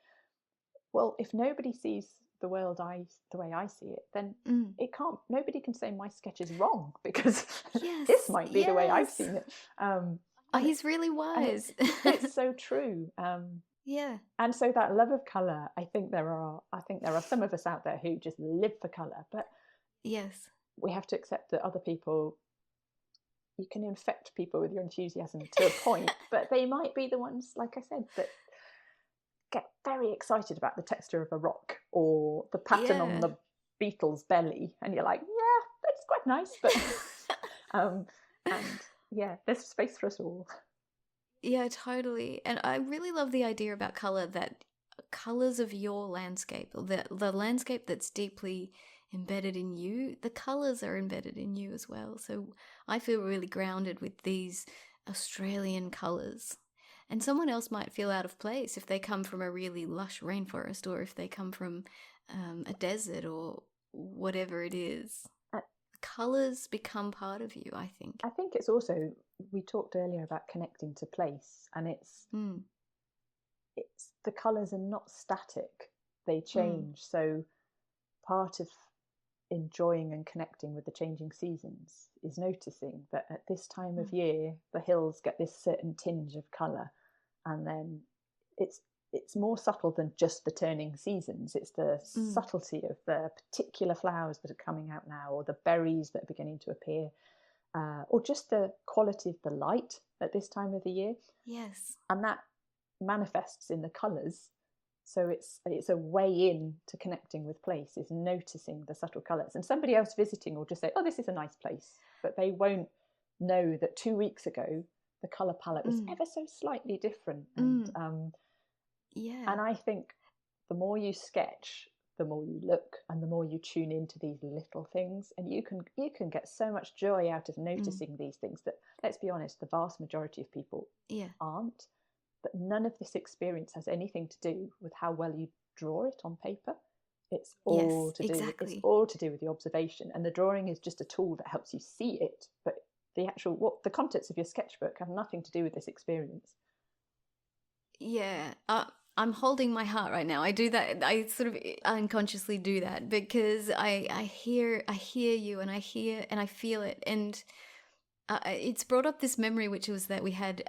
well, if nobody sees the world the way I see it, then nobody can say my sketch is wrong, because this might be the way I've seen it. He's really wise. It's so true. And so that love of colour, I think there are some of us out there who just live for colour, but we have to accept that other people, you can infect people with your enthusiasm to a point, but they might be the ones, like I said, that get very excited about the texture of a rock or the pattern on the beetle's belly, and you're like, that's quite nice, but there's space for us all. Yeah, totally. And I really love the idea about colour, that colours of your landscape, the landscape that's deeply embedded in you, the colours are embedded in you as well. So I feel really grounded with these Australian colours. And someone else might feel out of place if they come from a really lush rainforest, or if they come from a desert or whatever it is. Colours become part of you, I think. I think it's also, we talked earlier about connecting to place, and it's the colours are not static, they change. So part of enjoying and connecting with the changing seasons is noticing that at this time of year the hills get this certain tinge of colour, and then it's more subtle than just the turning seasons. It's the subtlety of the particular flowers that are coming out now, or the berries that are beginning to appear, or just the quality of the light at this time of the year. Yes. And that manifests in the colours. So it's a way in to connecting with place, is noticing the subtle colours. And somebody else visiting will just say, oh, this is a nice place. But they won't know that 2 weeks ago the colour palette was ever so slightly different. And and I think the more you sketch, the more you look, and the more you tune into these little things. And you can get so much joy out of noticing these things that, let's be honest, the vast majority of people aren't. But none of this experience has anything to do with how well you draw it on paper. It's all to do. It's all to do with the observation, and the drawing is just a tool that helps you see it. But the contents of your sketchbook have nothing to do with this experience. Yeah, I'm holding my heart right now. I do that. I sort of unconsciously do that because I hear you, and I feel it, and. It's brought up this memory, which was that we had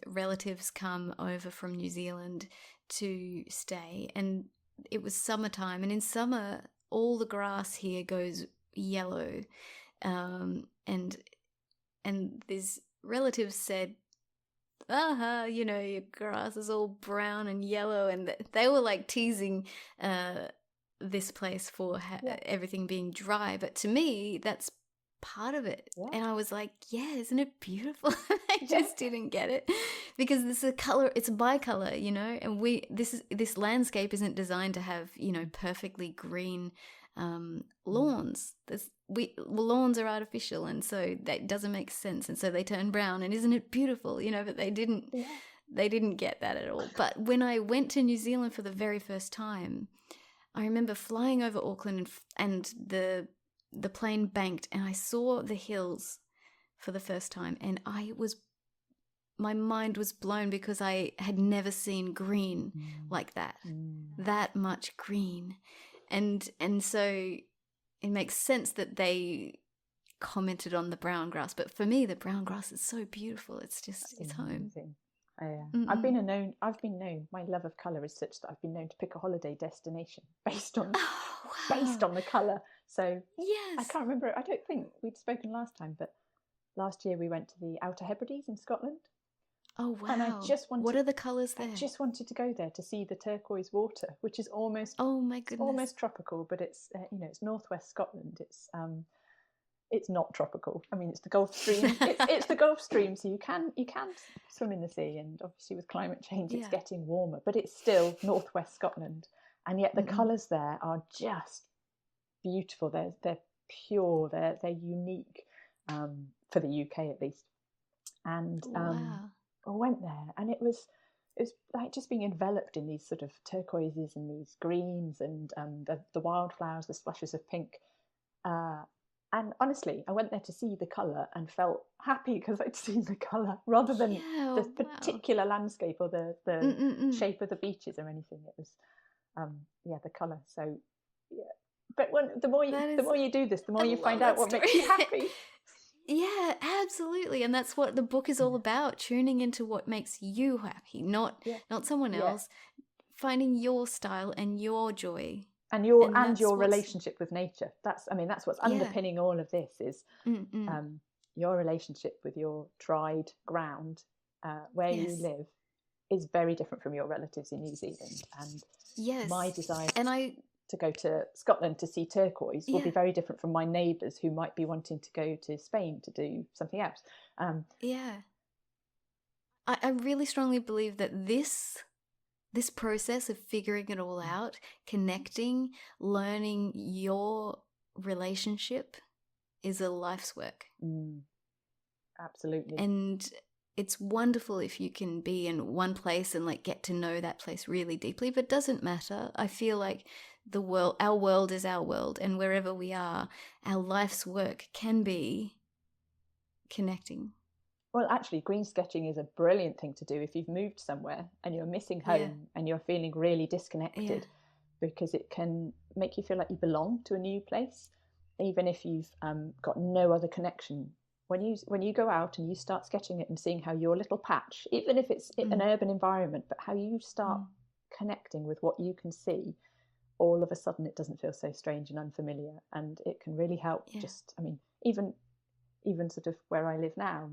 relatives come over from New Zealand to stay, and it was summertime, and in summer all the grass here goes yellow, and these relatives said, your grass is all brown and yellow, and they were like teasing this place for everything being dry, but to me that's part of it. And I was like, isn't it beautiful? I just didn't get it because this is a color, it's my color, and this landscape isn't designed to have perfectly green lawns. Lawns are artificial, and so that doesn't make sense, and so they turn brown, and isn't it beautiful? But they didn't get that at all. But when I went to New Zealand for the very first time, I remember flying over Auckland and the plane banked, and I saw the hills for the first time, and my mind was blown because I had never seen green like that much green, and so it makes sense that they commented on the brown grass. But for me, the brown grass is so beautiful. It's home. I've been known. My love of colour is such that I've been known to pick a holiday destination based on the colour. So I can't remember. I don't think we'd spoken last time, but last year we went to the Outer Hebrides in Scotland. Oh wow! And I just wanted. What are the colours there? I just wanted to go there to see the turquoise water, which is almost my goodness, almost tropical, but it's it's northwest Scotland. It's not tropical. I mean, it's the Gulf Stream. it's the Gulf Stream, so you can swim in the sea, and obviously with climate change, it's getting warmer, but it's still northwest Scotland, and yet the colours there are just beautiful. They're pure. They're unique for the UK at least. And I went there, and it was like just being enveloped in these sort of turquoises and these greens and the wildflowers, the splashes of pink. And honestly, I went there to see the colour and felt happy because I'd seen the colour rather than the particular landscape or the shape of the beaches or anything. It was, the colour. So, but the more you do this, the more you find out what makes you happy. Yeah, absolutely. And that's what the book is all about, tuning into what makes you happy, not someone else, finding your style and your joy. And your relationship with nature. That's what's underpinning all of this is your relationship with your tried ground where you live is very different from your relatives in New Zealand. And my desire to go to Scotland to see turquoise will be very different from my neighbours who might be wanting to go to Spain to do something else. I really strongly believe that this process of figuring it all out, connecting, learning your relationship is a life's work. Absolutely. And it's wonderful if you can be in one place and like get to know that place really deeply, but it doesn't matter. I feel like our world is our world, and wherever we are, our life's work can be connecting. Well, actually, green sketching is a brilliant thing to do if you've moved somewhere and you're missing home and you're feeling really disconnected, because it can make you feel like you belong to a new place, even if you've got no other connection. When you go out and you start sketching it and seeing how your little patch, even if it's an urban environment, but how you start connecting with what you can see, all of a sudden it doesn't feel so strange and unfamiliar, and it can really help. Just, I mean, even sort of where I live now,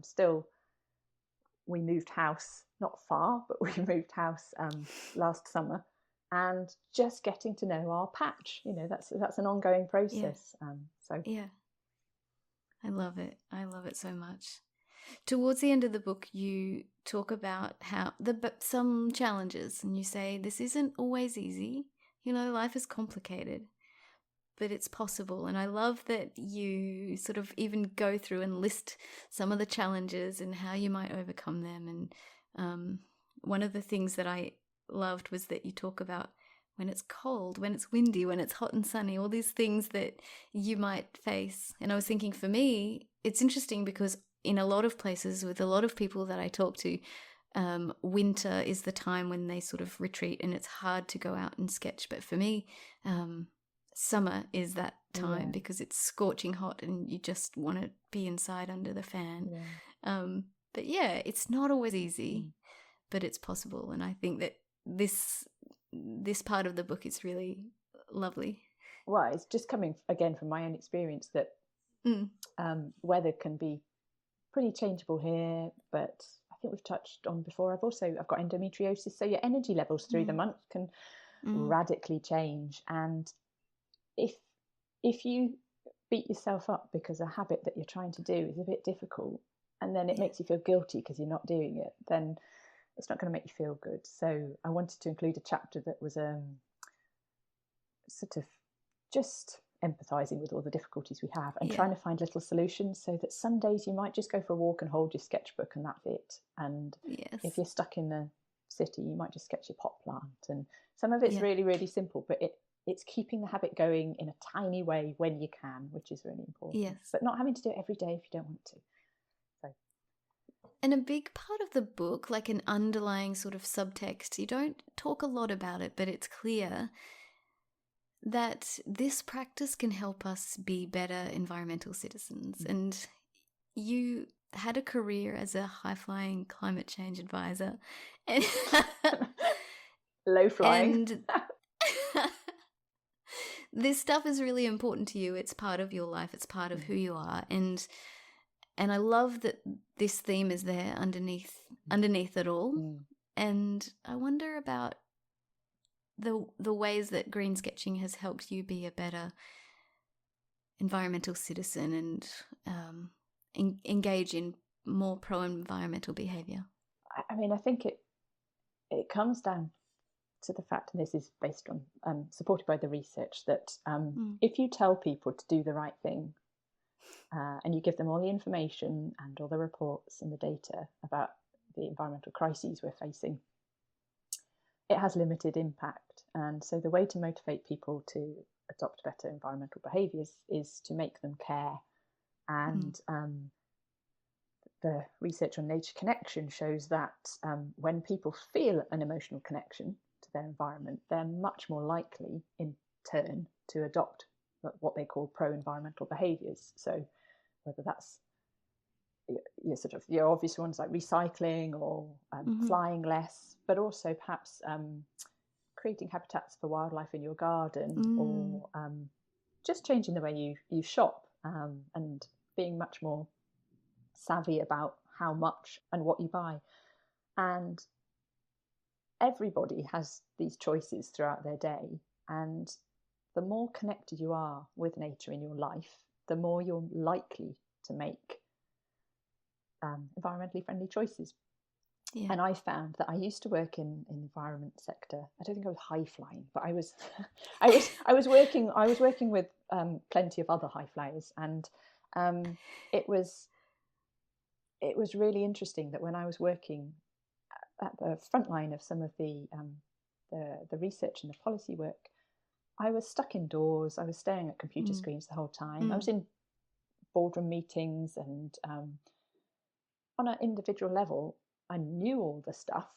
we moved house, not far, but we moved house last summer, and just getting to know our patch, that's an ongoing process. I love it. I love it so much. Towards the end of the book, you talk about how some challenges, and you say this isn't always easy. Life is complicated, but it's possible. And I love that you sort of even go through and list some of the challenges and how you might overcome them. And one of the things that I loved was that you talk about when it's cold, when it's windy, when it's hot and sunny, all these things that you might face. And I was thinking, for me, it's interesting because in a lot of places with a lot of people that I talk to, winter is the time when they sort of retreat and it's hard to go out and sketch. But for me, summer is that time because it's scorching hot and you just want to be inside under the fan. But it's not always easy, but it's possible. And I think that this part of the book is really lovely. Well, it's just coming again from my own experience that weather can be pretty changeable here, but I think we've touched on before, I've got endometriosis, so your energy levels through the month can radically change. And if you beat yourself up because a habit that you're trying to do is a bit difficult, and then it makes you feel guilty because you're not doing it, then it's not going to make you feel good. So I wanted to include a chapter that was sort of just empathizing with all the difficulties we have and trying to find little solutions, so that some days you might just go for a walk and hold your sketchbook and that's it. And if you're stuck in the city, you might just sketch your pot plant. And some of it's really, really simple, but it's keeping the habit going in a tiny way when you can, which is really important. But not having to do it every day if you don't want to. And a big part of the book, like an underlying sort of subtext, you don't talk a lot about it, but it's clear that this practice can help us be better environmental citizens. And you had a career as a high-flying climate change advisor. Low-flying. And this stuff is really important to you. It's part of your life. It's part of who you are. And I love that this theme is there underneath it all. And I wonder about the ways that green sketching has helped you be a better environmental citizen and engage in more pro-environmental behaviour. I mean, I think it comes down to the fact, and this is based on supported by the research, that if you tell people to do the right thing, and you give them all the information and all the reports and the data about the environmental crises we're facing, it has limited impact. And so the way to motivate people to adopt better environmental behaviours is to make them care. And the research on nature connection shows that when people feel an emotional connection to their environment, they're much more likely in turn to adopt what they call pro-environmental behaviours. So whether that's your obvious ones like recycling or flying less, but also perhaps creating habitats for wildlife in your garden, or just changing the way you shop, and being much more savvy about how much and what you buy. And everybody has these choices throughout their day, and the more connected you are with nature in your life, the more you're likely to make environmentally friendly choices. And I found that I used to work in the environment sector. I don't think I was high flying, but I was I was working with plenty of other high flyers, and it was it was really interesting that when I was working at the front line of some of the research and the policy work, I was stuck indoors. I was staring at computer screens the whole time. I was in boardroom meetings, and on an individual level, I knew all the stuff,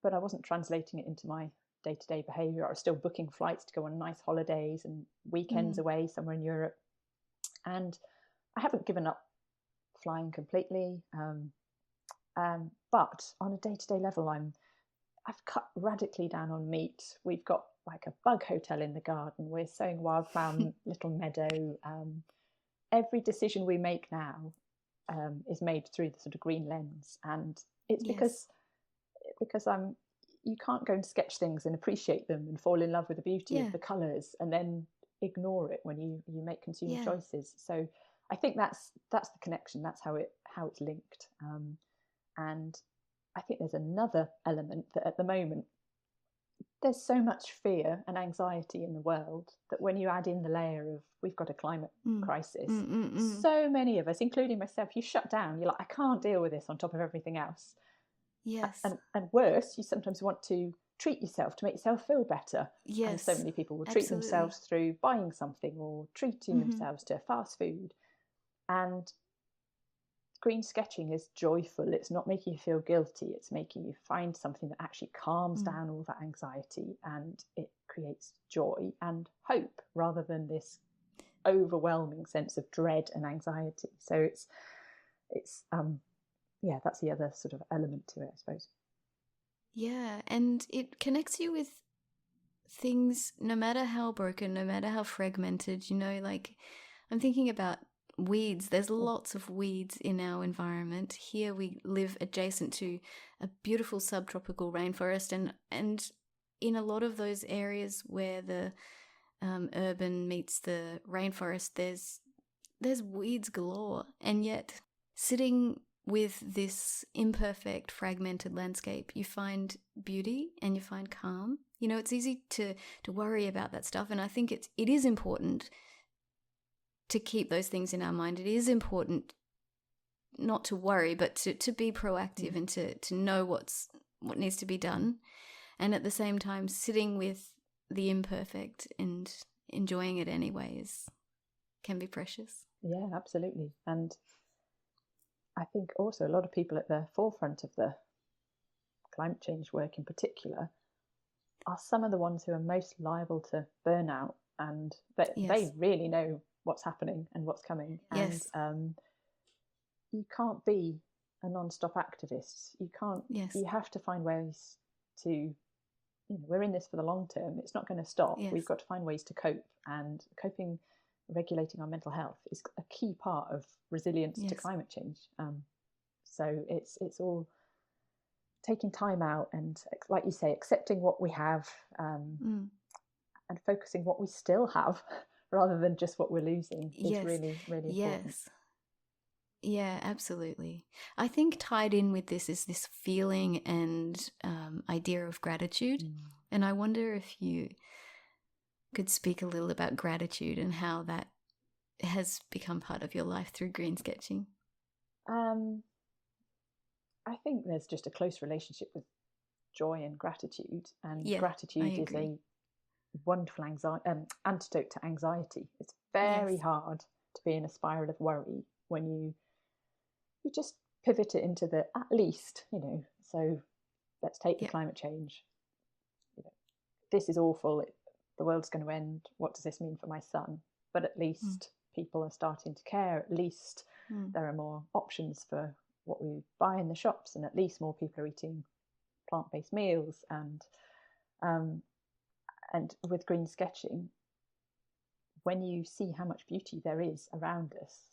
but I wasn't translating it into my day-to-day behaviour. I was still booking flights to go on nice holidays and weekends away somewhere in Europe. And I haven't given up flying completely. But on a day-to-day level, I've cut radically down on meat. We've got like a bug hotel in the garden. We're sowing wildflower little meadow. Every decision we make now is made through the sort of green lens, and it's because you can't go and sketch things and appreciate them and fall in love with the beauty of the colours and then ignore it when you make consumer choices. So I think that's the connection. That's how it's linked. And I think there's another element that at the moment there's so much fear and anxiety in the world that when you add in the layer of we've got a climate crisis, so many of us, including myself, you shut down. You're like, I can't deal with this on top of everything else. Yes. And worse, you sometimes want to treat yourself to make yourself feel better. Yes. And so many people will treat themselves through buying something or treating themselves to fast food. And green sketching is joyful. It's not making you feel guilty. It's making you find something that actually calms down all that anxiety, and it creates joy and hope rather than this overwhelming sense of dread and anxiety. So it's that's the other sort of element to it, I suppose. Yeah, and it connects you with things no matter how broken, no matter how fragmented, like I'm thinking about weeds. There's lots of weeds in our environment. Here we live adjacent to a beautiful subtropical rainforest, and in a lot of those areas where the urban meets the rainforest, there's weeds galore, and yet sitting with this imperfect, fragmented landscape, you find beauty and you find calm. It's easy to worry about that stuff, and I think it is important to keep those things in our mind. It is important not to worry, but to be proactive and to know what needs to be done, and at the same time sitting with the imperfect and enjoying it anyways can be precious. Yeah, absolutely. And I think also a lot of people at the forefront of the climate change work in particular are some of the ones who are most liable to burnout, and they really know what's happening and what's coming. Yes. And you can't be a non-stop activist. You can't. Yes. You have to find ways to, we're in this for the long term. It's not going to stop. Yes. We've got to find ways to cope, and regulating our mental health is a key part of resilience to climate change. So it's all taking time out and, like you say, accepting what we have, and focusing what we still have rather than just what we're losing is really, really important. Yes. Yeah, absolutely. I think tied in with this is this feeling and idea of gratitude. And I wonder if you could speak a little about gratitude and how that has become part of your life through green sketching. I think there's just a close relationship with joy and gratitude, and gratitude is a wonderful antidote to anxiety. It's very hard to be in a spiral of worry when you just pivot it into the at least, so let's take the climate change. This is awful. The world's going to end. What does this mean for my son? But at least people are starting to care. At least there are more options for what we buy in the shops, and at least more people are eating plant-based meals. And with green sketching, when you see how much beauty there is around us,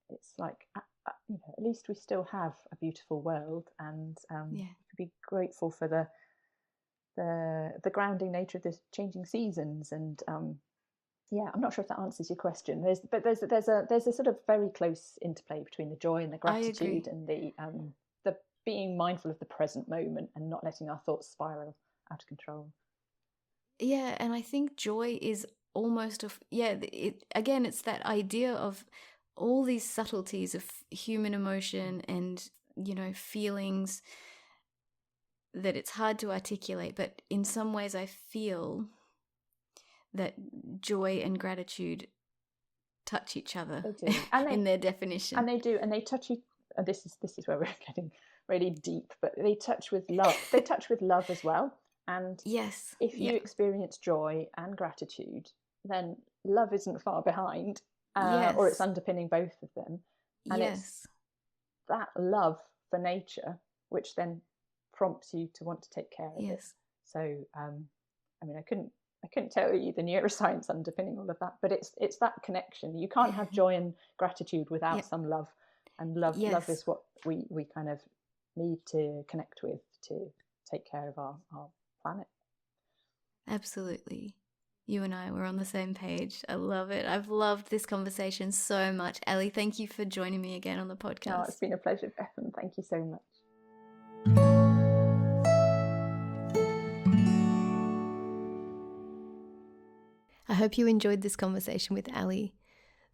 it's like, at least we still have a beautiful world, and we could be grateful for the grounding nature of the changing seasons. And I'm not sure if that answers your question. There's a sort of very close interplay between the joy and the gratitude, and the being mindful of the present moment and not letting our thoughts spiral out of control. Yeah, and I think joy is almost it's that idea of all these subtleties of human emotion and feelings that it's hard to articulate, but in some ways I feel that joy and gratitude touch each other in their definition. And they do, and they touch you. This is where we're getting really deep, but they touch with love. They touch with love as well. And yes, if you experience joy and gratitude, then love isn't far behind, or it's underpinning both of them. And it's that love for nature which then prompts you to want to take care of it. So I couldn't tell you the neuroscience underpinning all of that, but it's that connection. You can't have joy and gratitude without some love, and love is what we kind of need to connect with to take care of our planet. Absolutely. You and I were on the same page. I love it. I've loved this conversation so much. Ali, thank you for joining me again on the podcast. Oh, it's been a pleasure, Beth, and thank you so much. I hope you enjoyed this conversation with Ali.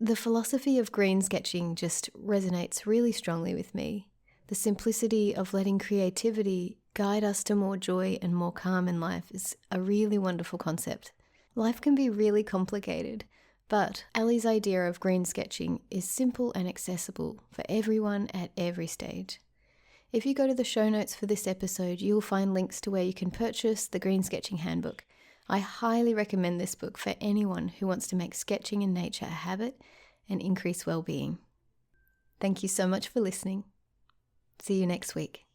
The philosophy of green sketching just resonates really strongly with me. The simplicity of letting creativity guide us to more joy and more calm in life is a really wonderful concept. Life can be really complicated, but Ali's idea of green sketching is simple and accessible for everyone at every stage. If you go to the show notes for this episode, you'll find links to where you can purchase the Green Sketching Handbook. I highly recommend this book for anyone who wants to make sketching in nature a habit and increase well-being. Thank you so much for listening. See you next week.